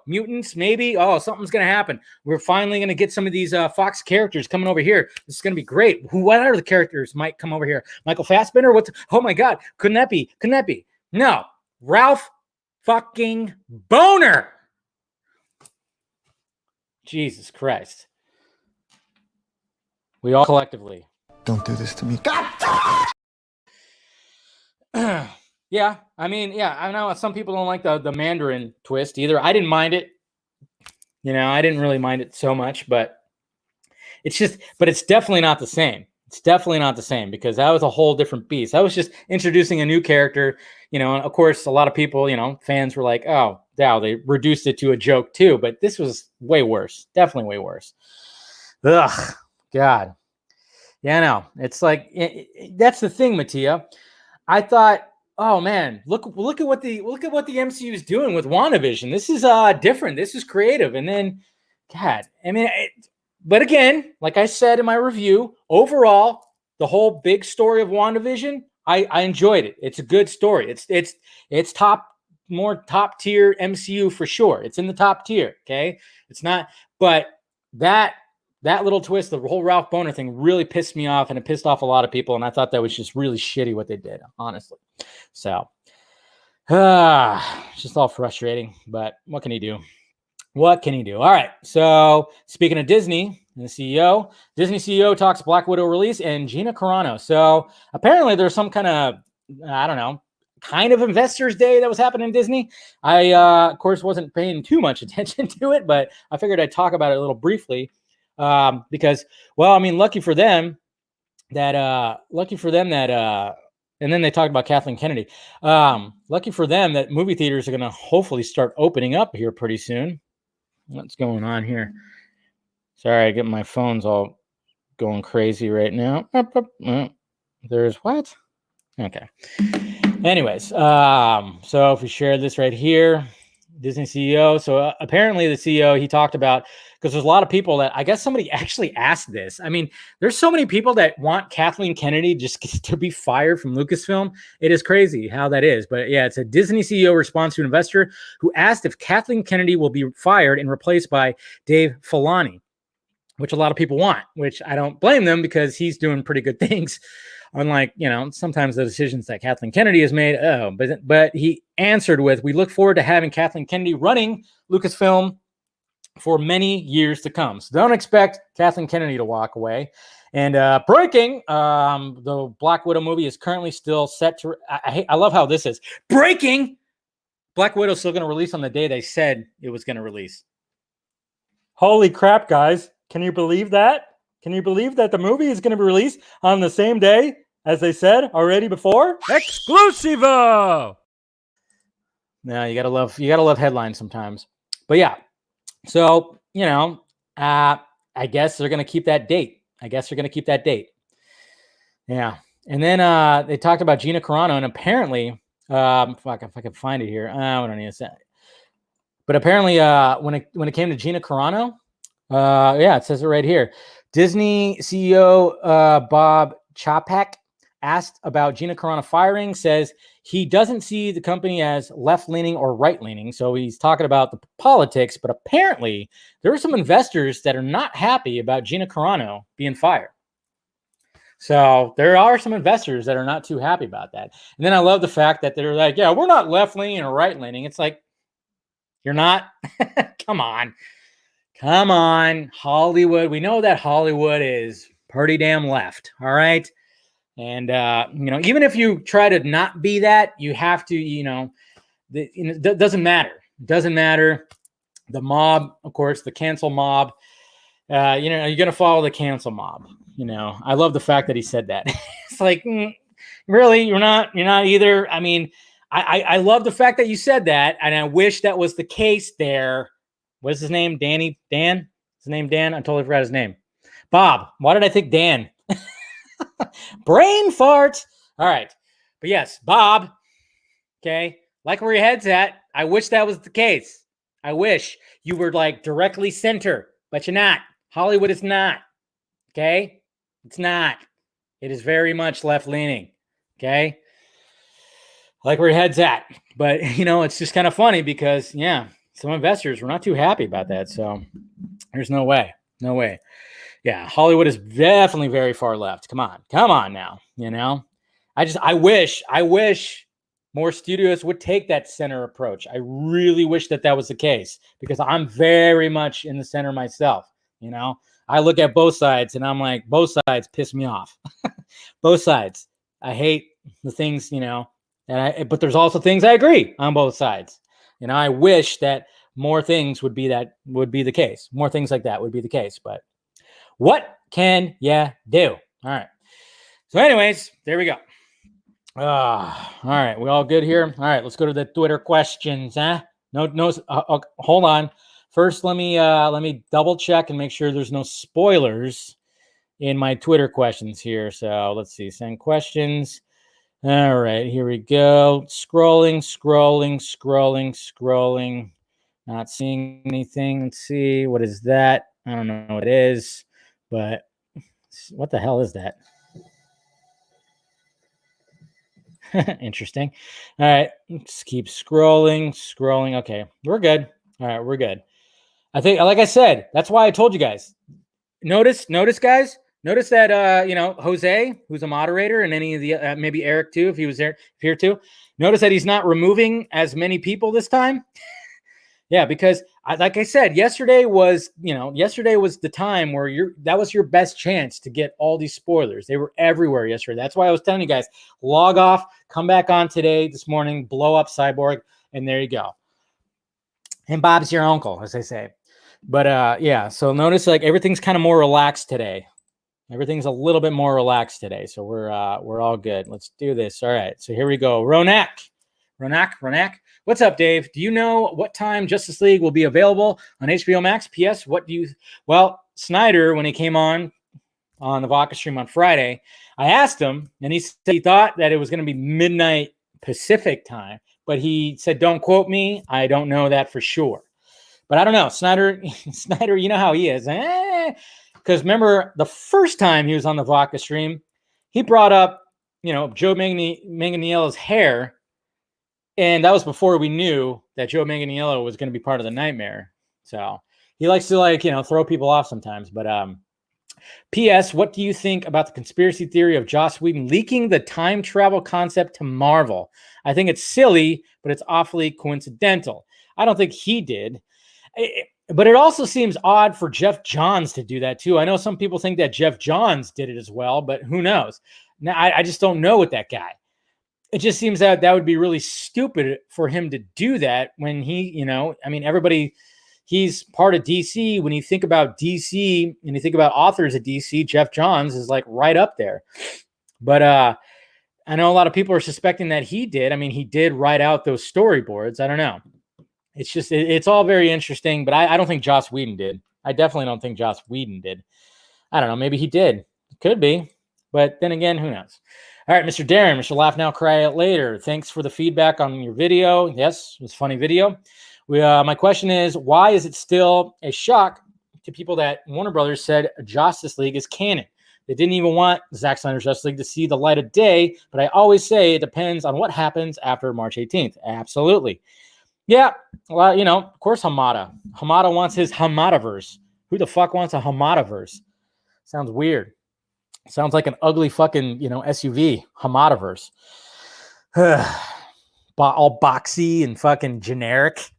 Mutants, maybe. Oh, something's going to happen. We're finally going to get some of these Fox characters coming over here. This is going to be great. What other characters might come over here? Michael Fassbender? Oh my God. Couldn't that be? No. Ralph fucking Boner. Jesus Christ. We all collectively. Don't do this to me. God! Yeah, I mean, yeah, I know some people don't like the Mandarin twist either. I didn't mind it. I didn't really mind it so much, but it's definitely not the same. It's definitely not the same because that was a whole different beast. That was just introducing a new character, and of course, a lot of people, fans were like, oh, wow, they reduced it to a joke too, but this was way worse. Definitely way worse. Ugh, God. Yeah, I know. It's like, that's the thing, Mattia. I thought, oh man, look at what the MCU is doing with WandaVision. This is different. This is creative. And then God, I mean, but again, like I said in my review, overall, the whole big story of WandaVision, I enjoyed it. It's a good story. It's more top tier MCU for sure. It's in the top tier. Okay, it's not, but that little twist, the whole Ralph Boner thing, really pissed me off, and it pissed off a lot of people. And I thought that was just really shitty what they did, honestly. So, it's just all frustrating. But what can you do? What can he do? All right. So speaking of Disney and the CEO, Disney CEO talks Black Widow release and Gina Carano. So apparently there's some kind of, I don't know, kind of investors day that was happening in Disney. I, of course, wasn't paying too much attention to it, but I figured I'd talk about it a little briefly because, well, I mean, lucky for them that, and then they talked about Kathleen Kennedy. Lucky for them that movie theaters are going to hopefully start opening up here pretty soon. What's going on here? Sorry, I get my phone's all going crazy right now. There's what? Okay. Anyways, so if we share this right here, Disney CEO. So apparently the CEO, he talked about, because there's a lot of people that, I guess somebody actually asked this. I mean, there's so many people that want Kathleen Kennedy just to be fired from Lucasfilm. It is crazy how that is. But yeah, it's a Disney CEO response to an investor who asked if Kathleen Kennedy will be fired and replaced by Dave Filoni, which a lot of people want, which I don't blame them because he's doing pretty good things. Unlike, sometimes the decisions that Kathleen Kennedy has made. But he answered with, "We look forward to having Kathleen Kennedy running Lucasfilm for many years to come. So don't expect Kathleen Kennedy to walk away." And breaking, the Black Widow movie is currently still set to. I love how this is breaking. Black Widow's still going to release on the day they said it was going to release. Holy crap, guys! Can you believe that? Can you believe that the movie is going to be released on the same day as they said already before? Exclusivo! No, you gotta love headlines sometimes. But yeah, so I guess they're going to keep that date. Yeah, and then they talked about Gina Carano, and apparently, if I can find it here, I don't need to say. But apparently, when it came to Gina Carano, it says it right here. Disney CEO Bob Chapek asked about Gina Carano firing, says he doesn't see the company as left-leaning or right-leaning. So he's talking about the politics, but apparently there are some investors that are not happy about Gina Carano being fired. So there are some investors that are not too happy about that. And then I love the fact that they're like, yeah, we're not left-leaning or right-leaning. It's like, you're not? Come on, Hollywood. We know that Hollywood is pretty damn left. All right. And, even if you try to not be that, you have to, it doesn't matter. It doesn't matter. The mob, of course, the cancel mob, you're going to follow the cancel mob. I love the fact that he said that. It's like, really, you're not either. I mean, I love the fact that you said that. And I wish that was the case there. What's his name? Dan? His name Dan? I totally forgot his name. Bob. Why did I think Dan? Brain fart. All right. But yes, Bob. Okay. Like where your head's at. I wish that was the case. I wish you were like directly center, but you're not. Hollywood is not. Okay. It's not. It is very much left leaning. Okay. Like where your head's at. But, it's just kind of funny because, some investors were not too happy about that. So there's no way. Yeah, Hollywood is definitely very far left. Come on now. I wish more studios would take that center approach. I really wish that was the case because I'm very much in the center myself. I look at both sides and I'm like, both sides piss me off. Both sides. I hate the things, but there's also things I agree on both sides. I wish that more things would be the case. More things like that would be the case. But what can you do? All right. So anyways, there we go. All right. We all good here? All right. Let's go to the Twitter questions. No. Hold on. First, let me double check and make sure there's no spoilers in my Twitter questions here. So let's see. Send questions. All right, here we go. Scrolling. Not seeing anything. Let's see. What is that? I don't know what it is, but what the hell is that? Interesting. All right. Let's keep scrolling. Okay. We're good. All right. We're good. I think, like I said, that's why I told you guys. Notice, guys. Notice that, Jose, who's a moderator, and any of the, maybe Eric too, if he was there, here too. Notice that he's not removing as many people this time. Yeah, because like I said, yesterday was the time where that was your best chance to get all these spoilers. They were everywhere yesterday. That's why I was telling you guys, log off, come back on this morning, blow up Cyborg, and there you go. And Bob's your uncle, as they say. But yeah, so notice like everything's kind of more relaxed today. Everything's a little bit more relaxed today. So we're all good. Let's do this. All right. So here we go. Ronak. What's up, Dave? Do you know what time Justice League will be available on HBO Max? P.S. Well, Snyder, when he came on the Vodka stream on Friday, I asked him, and he said he thought that it was going to be midnight Pacific time, but he said, don't quote me. I don't know that for sure. But I don't know. Snyder, you know how he is. Because remember, the first time he was on the Vodka stream, he brought up, Joe Manganiello's hair. And that was before we knew that Joe Manganiello was going to be part of the Nightmare. So he likes to throw people off sometimes. But P.S. What do you think about the conspiracy theory of Joss Whedon leaking the time travel concept to Marvel? I think it's silly, but it's awfully coincidental. I don't think he did. But it also seems odd for Jeff Johns to do that too. I know some people think that Jeff Johns did it as well, but who knows? Now, I just don't know with that guy. It just seems that would be really stupid for him to do that when he, everybody, he's part of DC. When you think about DC and you think about authors of DC, Jeff Johns is like right up there. But I know a lot of people are suspecting that he did. I mean, he did write out those storyboards. I don't know. It's just, it's all very interesting, but I don't think Joss Whedon did. I definitely don't think Joss Whedon did. I don't know. Maybe he did. Could be. But then again, who knows? All right, Mr. Darren, Mr. Laugh Now, Cry Out Later. Thanks for the feedback on your video. Yes, it was a funny video. My question is, why is it still a shock to people that Warner Brothers said Justice League is canon? They didn't even want Zack Snyder's Justice League to see the light of day, but I always say it depends on what happens after March 18th. Absolutely. Yeah, well, of course Hamada. Hamada wants his Hamadaverse. Who the fuck wants a Hamadaverse? Sounds weird. Sounds like an ugly fucking, SUV. Hamadaverse. All boxy and fucking generic.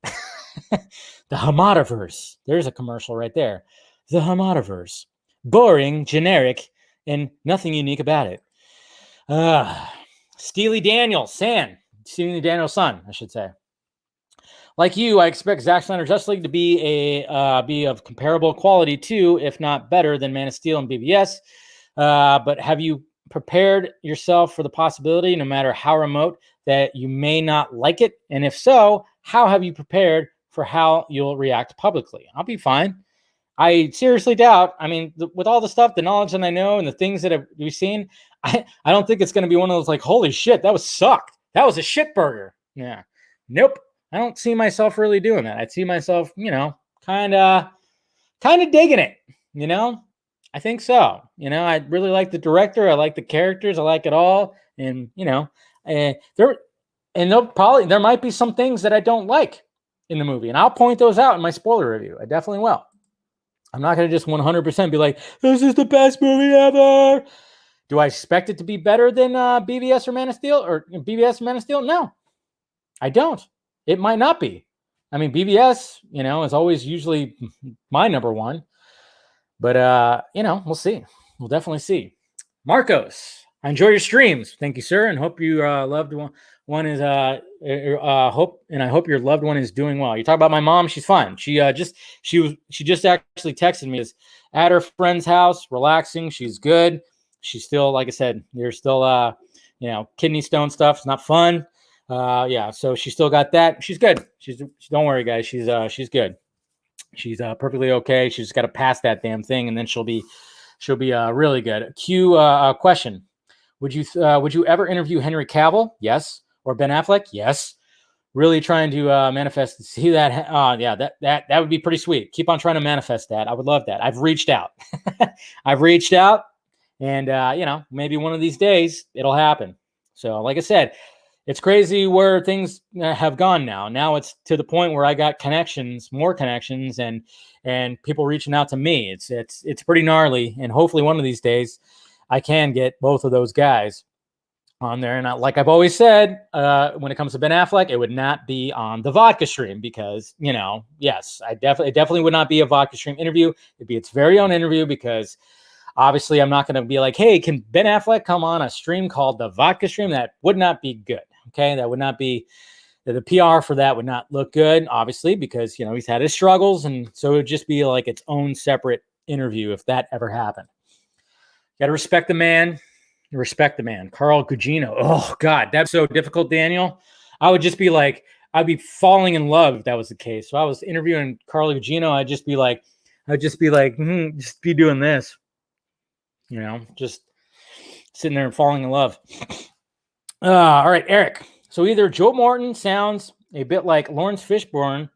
The Hamadaverse. There's a commercial right there. The Hamadaverse. Boring, generic, and nothing unique about it. Steely Daniels, Steely Daniels' son, I should say. Like you, I expect Zack Snyder's Justice League to be of comparable quality too, if not better than Man of Steel and BVS. But have you prepared yourself for the possibility, no matter how remote, that you may not like it? And if so, how have you prepared for how you'll react publicly? I'll be fine. I seriously doubt. I mean, with all the stuff, the knowledge that I know and the things that we've seen, I don't think it's going to be one of those like, holy shit, that was sucked. That was a shit burger. Yeah. Nope. I don't see myself really doing that. I see myself, kind of digging it, I think so. I really like the director. I like the characters. I like it all. And, there might be some things that I don't like in the movie. And I'll point those out in my spoiler review. I definitely will. I'm not going to just 100% be like, this is the best movie ever. Do I expect it to be better than BVS or Man of Steel or BVS and Man of Steel? No, I don't. It might not be. I mean, BVS, is always usually my number one. But, we'll see. We'll definitely see. Marcos, I enjoy your streams. Thank you, sir. And hope your loved one is, I hope your loved one is doing well. You talk about my mom. She's fine. She just actually texted me. Is at her friend's house, relaxing. She's good. She's still, like I said, there's still, kidney stone stuff. It's not fun. So she still got that. She's good. Don't worry, guys. She's good. She's perfectly okay. She's just got to pass that damn thing, and then she'll be really good. Question: Would you ever interview Henry Cavill? Yes. Or Ben Affleck? Yes. really trying to manifest. See that? Yeah, that would be pretty sweet. Keep on trying to manifest that. I would love that. I've reached out. I've reached out, and maybe one of these days it'll happen. So, like I said, it's crazy where things have gone now. Now it's to the point where I got connections, more connections, and people reaching out to me. It's pretty gnarly, and hopefully one of these days I can get both of those guys on there. And like I've always said, when it comes to Ben Affleck, it would not be on the vodka stream because, yes, it definitely would not be a vodka stream interview. It'd be its very own interview because obviously I'm not going to be like, hey, can Ben Affleck come on a stream called the vodka stream? That would not be good. Okay. That would not be, the PR for that would not look good, obviously, because, he's had his struggles. And so it would just be like its own separate interview if that ever happened. Got to respect the man. Respect the man. Carl Gugino. Oh, God, that's so difficult, Daniel. I'd be falling in love if that was the case. So I was interviewing Carl Gugino. I'd just be like, just be doing this. Just sitting there and falling in love. All right, Eric. So either Joe Morton sounds a bit like Lawrence Fishburne,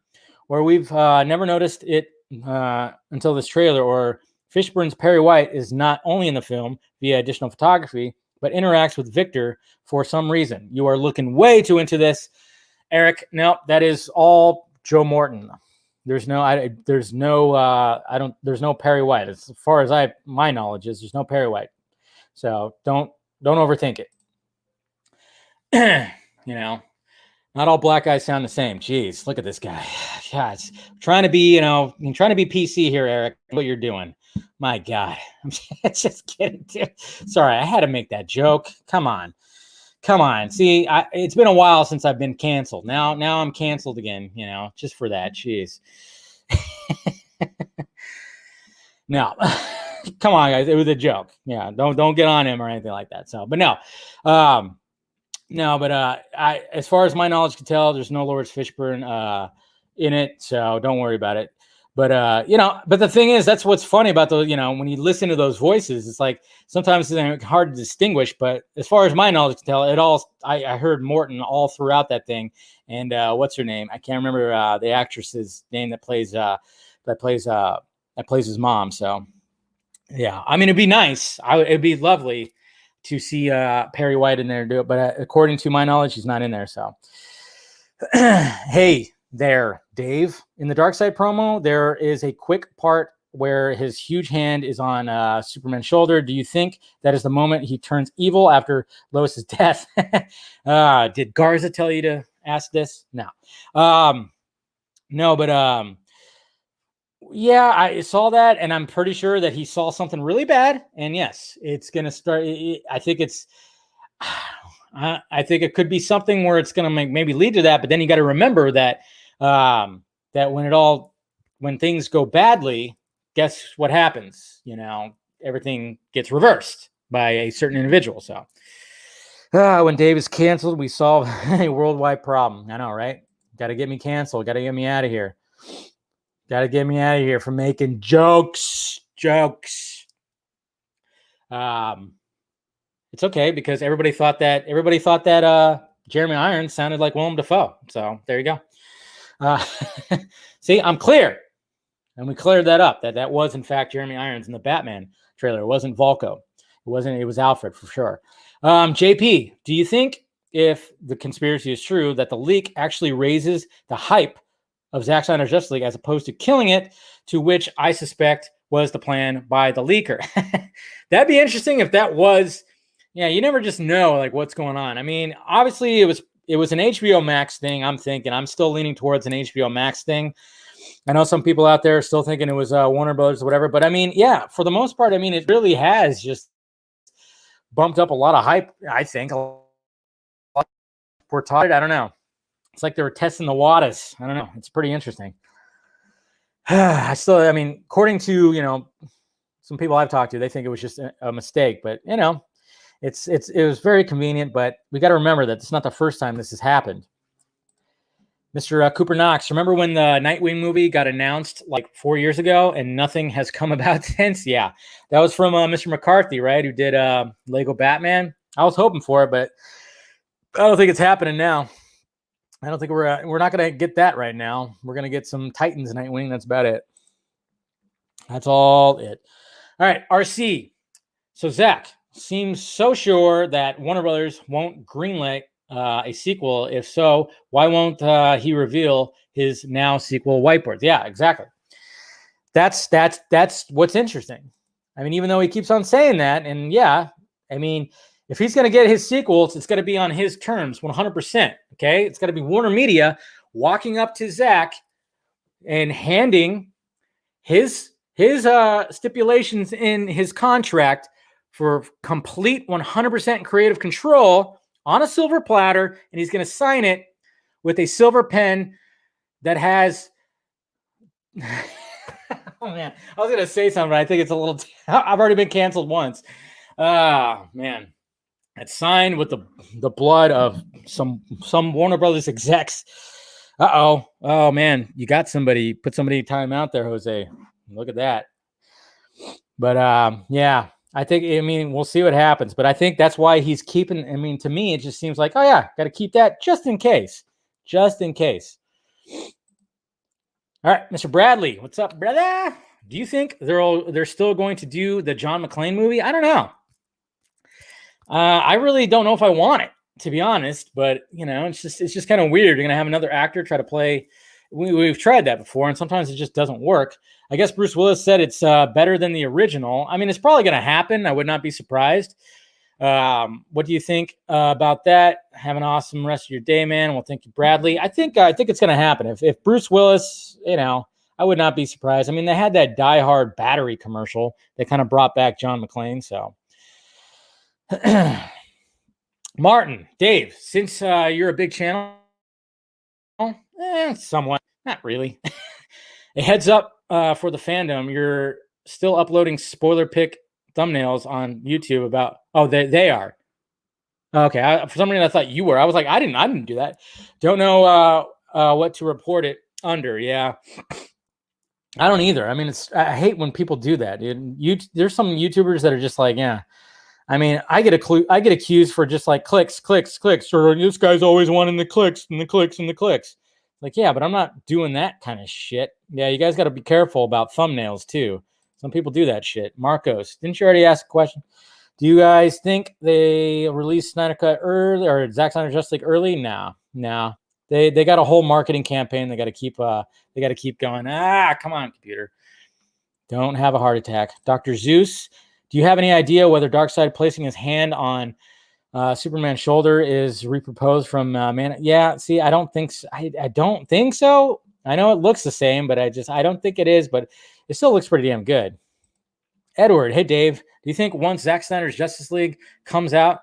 or we've never noticed it until this trailer, or Fishburne's Perry White is not only in the film via additional photography, but interacts with Victor for some reason. You are looking way too into this, Eric. No, that is all Joe Morton. There's no Perry White. As far as my knowledge is, there's no Perry White. So don't overthink it. Not all black guys sound the same. Jeez, look at this guy. God, trying to be PC here, Eric. What you're doing. My God, I'm just kidding. Sorry, I had to make that joke. Come on. See, it's been a while since I've been canceled. Now I'm canceled again. Just for that. Jeez. No, come on, guys. It was a joke. Yeah, don't get on him or anything like that. So, but no, as far as my knowledge can tell, there's no Lawrence Fishburne in it. So don't worry about it. But, but the thing is, that's what's funny about when you listen to those voices, it's like sometimes it's hard to distinguish. But as far as my knowledge can tell, I heard Morton all throughout that thing. And what's her name? I can't remember the actress's name that plays his mom. So, yeah, I mean, it'd be nice. It'd be lovely to see Perry White in there do it. But according to my knowledge, he's not in there. So, hey. There, Dave. In the Darkseid promo, there is a quick part where his huge hand is on Superman's shoulder. Do you think that is the moment he turns evil after Lois's death? Did Garza tell you to ask this? No. No, but yeah, I saw that, and I'm pretty sure that he saw something really bad. And yes, it's gonna start. I think it could be something where it's gonna maybe lead to that. But then you got to remember that. That when things go badly, guess what happens? Everything gets reversed by a certain individual. So when Dave is canceled, we solve a worldwide problem. I know, right? Got to get me canceled. Got to get me out of here. Got to get me out of here for making jokes. It's okay because everybody thought that Jeremy Irons sounded like Willem Dafoe. So there you go. See, I'm clear. And we cleared that up. That was, in fact, Jeremy Irons in the Batman trailer. It wasn't Volko. It was Alfred for sure. JP, do you think if the conspiracy is true that the leak actually raises the hype of Zack Snyder's Justice League as opposed to killing it, to which I suspect was the plan by the leaker? That'd be interesting if that was, you never just know like what's going on. I mean, obviously it was an HBO Max thing. I'm still leaning towards an HBO Max thing. I know some people out there are still thinking it was Warner Brothers or whatever, but I mean, yeah, for the most part, I mean, it really has just bumped up a lot of hype. I think we're taught it. I don't know. It's like they were testing the waters. I don't know. It's pretty interesting. I mean, according to, some people I've talked to, they think it was just a mistake, but it was very convenient, but we got to remember that it's not the first time this has happened. Mr. Cooper Knox, remember when the Nightwing movie got announced like 4 years ago and nothing has come about since? Yeah, that was from Mr. McCarthy, right? Who did Lego Batman. I was hoping for it, but I don't think it's happening now. I don't think we're not going to get that right now. We're going to get some Titans Nightwing. That's about it. That's all it. All right, RC. So Zack seems so sure that Warner Brothers won't greenlight a sequel. If so, why won't he reveal his now sequel, Whiteboard? Yeah, exactly. That's what's interesting. I mean, even though he keeps on saying that, and yeah, I mean, if he's going to get his sequels, it's going to be on his terms, 100%. Okay, it's going to be Warner Media walking up to Zack and handing his stipulations in his contract for complete 100% creative control on a silver platter, and he's going to sign it with a silver pen that has. Oh man, I was going to say something, but I think it's a little. I've already been canceled once. Ah man, it's signed with the blood of some Warner Brothers execs. Oh man, you got somebody. Put somebody time out there, Jose. Look at that. But yeah, I think, I mean, we'll see what happens. But I think that's why he's keeping, I mean, to me, it just seems like, oh yeah, got to keep that just in case. Just in case. All right, Mr. Bradley, what's up, brother? Do you think they're still going to do the John McClane movie? I don't know. I really don't know if I want it, to be honest. But you know, it's just kind of weird. You're gonna have another actor try to play. We've tried that before, and sometimes it just doesn't work. I guess Bruce Willis said it's better than the original. I mean, it's probably going to happen. I would not be surprised. What do you think about that? Have an awesome rest of your day, man. Well, thank you, Bradley. I think it's going to happen. If Bruce Willis, you know, I would not be surprised. I mean, they had that Die Hard battery commercial that kind of brought back John McClane. So, Martin, Dave, since you're a big channel, somewhat, not really. A heads up for the fandom, you're still uploading spoiler pick thumbnails on YouTube about. Oh, they are. Okay, for some reason I thought you were. I was like, I didn't do that. Don't know what to report it under. Yeah, I don't either. I mean, I hate when people do that. There's some YouTubers that are just like, yeah. I mean, I get accused for just like clicks, or this guy's always wanting the clicks and the clicks and the clicks. Like, yeah, but I'm not doing that kind of shit. Yeah, you guys got to be careful about thumbnails too. Some people do that shit. Marcos, didn't you already ask a question? Do you guys think they released Snyder Cut early or Zack Snyder Justice League early? No. They got a whole marketing campaign. They got to keep going. Come on, computer. Don't have a heart attack. Dr. Zeus, do you have any idea whether Darkseid placing his hand on Superman's shoulder is reproposed from Man? Yeah, see, I don't think so. I don't think so. I know it looks the same, but I don't think it is, but it still looks pretty damn good. Edward, hey Dave, do you think once Zack Snyder's Justice League comes out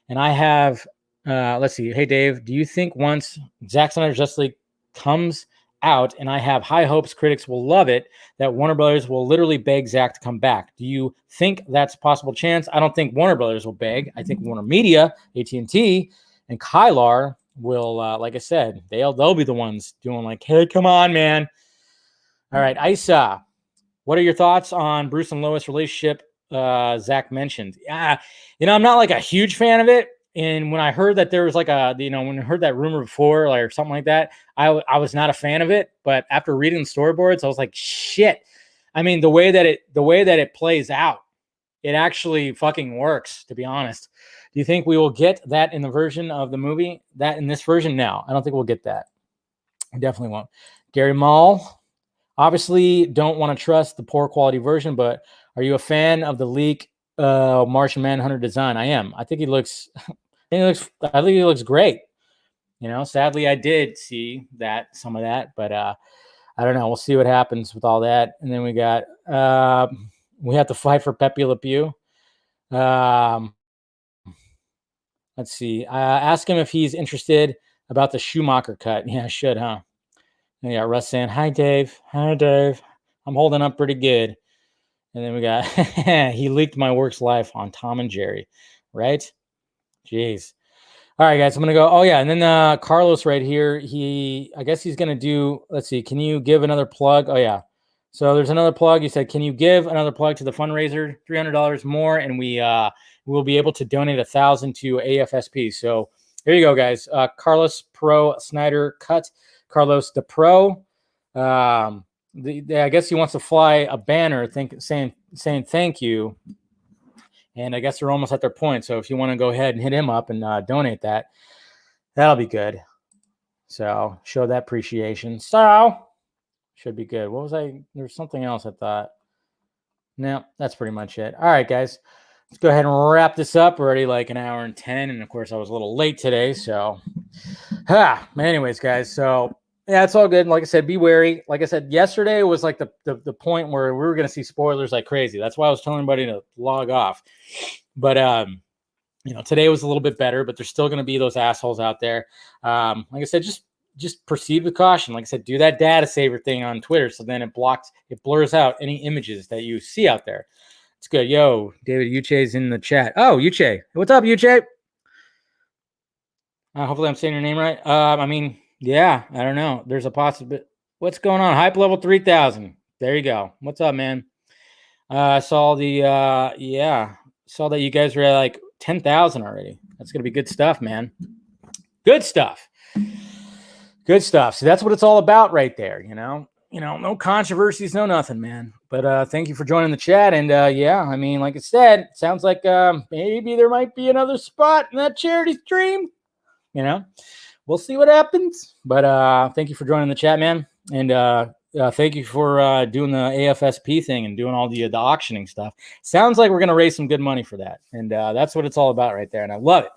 and I have let's see, hey Dave, do you think once Zack Snyder's Justice League comes out and I have high hopes critics will love it, that Warner Brothers will literally beg Zack to come back? Do you think that's a possible chance? I don't think Warner Brothers will beg. I think Warner Media, AT&T, and Kylar will, like I said, they'll be the ones doing like, hey, come on, man. All right, Isa, what are your thoughts on Bruce and Lois relationship? Zack mentioned. Yeah, I'm not like a huge fan of it. And when I heard that there was like when I heard that rumor before, like, or something like that, I was not a fan of it. But after reading the storyboards, I was like, shit. I mean, the way that it plays out, it actually fucking works, to be honest. Do you think we will get that in the version of the movie? That in this version? No, I don't think we'll get that. I definitely won't. Gary Mall, obviously don't want to trust the poor quality version, but are you a fan of the leak Martian Manhunter design? I am. I think he looks great. Sadly I did see some of that, but I don't know. We'll see what happens with all that. And then we got we have to fight for Pepe Le Pew. Let's see. Ask him if he's interested about the Schumacher cut. Yeah, I should, huh? And we got Russ saying, hi Dave. I'm holding up pretty good. And then we got he leaked my works life on Tom and Jerry, right? Jeez. All right, guys, I'm gonna go. Oh yeah, and then Carlos right here. I guess he's gonna do. Let's see. Can you give another plug? Oh yeah. So there's another plug. He said, can you give another plug to the fundraiser? $300 more, and we will be able to donate 1,000 to AFSP. So Here you go, guys. Carlos Pro Snyder Cut. Carlos the Pro. I guess he wants to fly a banner saying thank you. And I guess they're almost at their point. So if you want to go ahead and hit him up and donate that, that'll be good. So show that appreciation. So should be good. What was there's something else I thought. No, that's pretty much it. All right, guys. Let's go ahead and wrap this up. We're already like an hour and 10. And of course, I was a little late today. So, anyways, guys. So, yeah, it's all good. Like I said, be wary. Like I said, yesterday was like the point where we were going to see spoilers like crazy. That's why I was telling everybody to log off. But, today was a little bit better, but there's still going to be those assholes out there. Like I said, just proceed with caution. Like I said, do that data saver thing on Twitter. So then it blurs out any images that you see out there. It's good. Yo, David Uche's in the chat. Oh, Uche. What's up, Uche? Hopefully I'm saying your name right. Yeah, I don't know. There's a possibility. What's going on? Hype level 3000. There you go. What's up, man? Saw that you guys were at like 10,000 already. That's going to be good stuff, man. Good stuff. Good stuff. So that's what it's all about right there, no controversies, no nothing, man. But thank you for joining the chat. And like I said, it sounds like maybe there might be another spot in that charity stream. We'll see what happens. But thank you for joining the chat, man. And thank you for doing the AFSP thing and doing all the auctioning stuff. Sounds like we're going to raise some good money for that. And that's what it's all about right there. And I love it.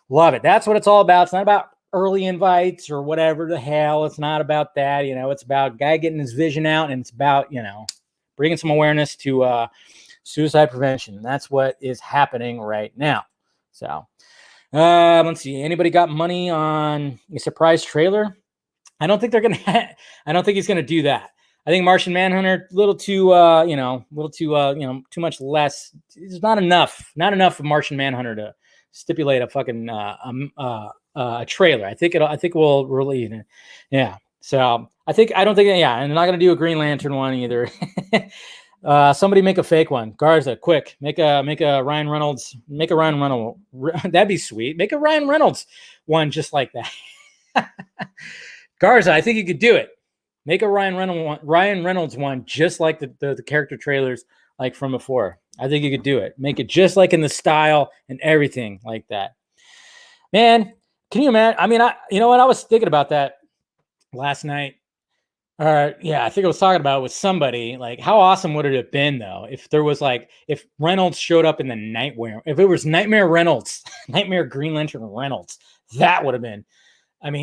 Love it. That's what it's all about. It's not about early invites or whatever the hell. It's not about that. It's about guy getting his vision out, and it's about, bringing some awareness to suicide prevention. That's what is happening right now. So let's see. Anybody got money on a surprise trailer? I don't think they're going to, I don't think he's going to do that. I think Martian Manhunter, too much less. It's not enough of Martian Manhunter to stipulate a fucking, a trailer. I think we'll release it. Yeah. So and they're not going to do a Green Lantern one either. Somebody make a fake one. Garza, quick, make a Ryan Reynolds, that'd be sweet. Make a Ryan Reynolds one just like that. Garza, I think you could do it. Make a Ryan Reynolds one just like the character trailers like from before. I think you could do it. Make it just like in the style and everything like that. Man, can you imagine? I mean, I was thinking about that last night. I think I was talking about it with somebody. Like, how awesome would it have been, though, if there was if Reynolds showed up in the Nightmare, if it was Nightmare Reynolds, Nightmare Green Lantern Reynolds, that would have been,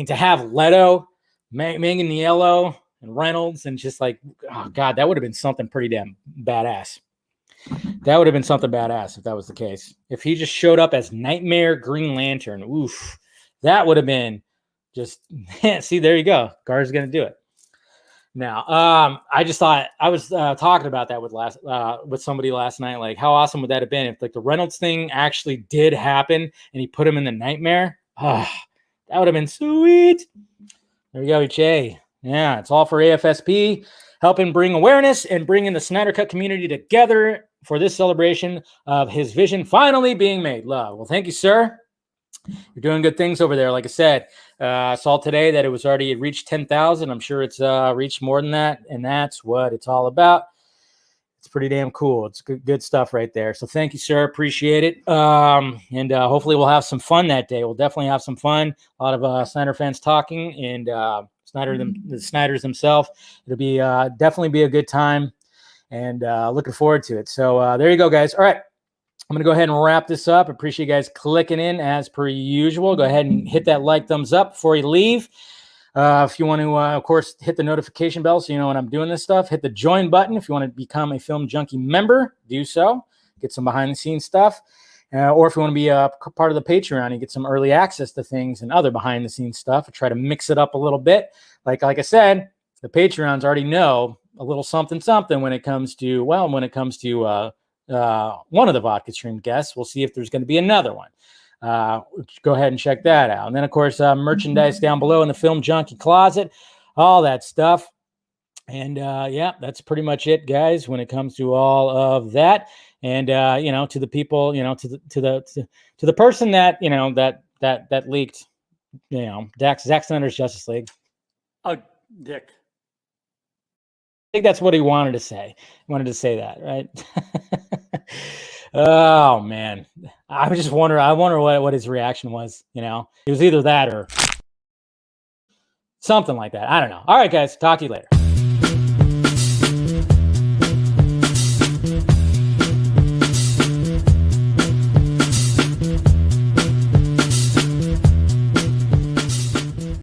to have Leto, Manganiello, and Reynolds, and just oh God, that would have been something pretty damn badass. That would have been something badass if that was the case. If he just showed up as Nightmare Green Lantern, oof, that would have been just, see, there you go. Gar's going to do it. Now, I just thought, I was talking about that with somebody last night. Like, how awesome would that have been if the Reynolds thing actually did happen and he put him in the Nightmare? That would have been sweet. There you go, Jay. Yeah, it's all for AFSP, helping bring awareness and bringing the Snyder Cut community together for this celebration of his vision finally being made. Love. Well, thank you, sir. You're doing good things over there. Like I said, I saw today that it reached 10,000. I'm sure it's reached more than that, and that's what it's all about. It's pretty damn cool. It's good stuff right there. So thank you, sir. Appreciate it. And hopefully we'll have some fun that day. We'll definitely have some fun. A lot of Snyder fans talking, and the Snyders themselves. It'll be definitely be a good time, and looking forward to it. So there you go, guys. All right. I'm going to go ahead and wrap this up. Appreciate you guys clicking in as per usual. Go ahead and hit that thumbs up before you leave. If you want to, of course, hit the notification bell so you know when I'm doing this stuff. Hit the join button if you want to become a Film Junkie member. Do so. Get some behind-the-scenes stuff. Or if you want to be a part of the Patreon, you get some early access to things and other behind-the-scenes stuff. I try to mix it up a little bit. Like I said, the Patreons already know a little something when it comes to, one of the Vodka Stream guests. We'll see if there's going to be another one. Go ahead and check that out. And then, of course, merchandise down below in the Film Junkie closet, all that stuff. And that's pretty much it, guys, when it comes to all of that. And to the people, to the person that that that leaked, you know, Zack Snyder's Justice League. Oh, Dick. I think that's what he wanted to say. He wanted to say that, right? Oh man, I wonder what his reaction was. You know, it was either that or something like that. I don't know. All right, guys, talk to you later.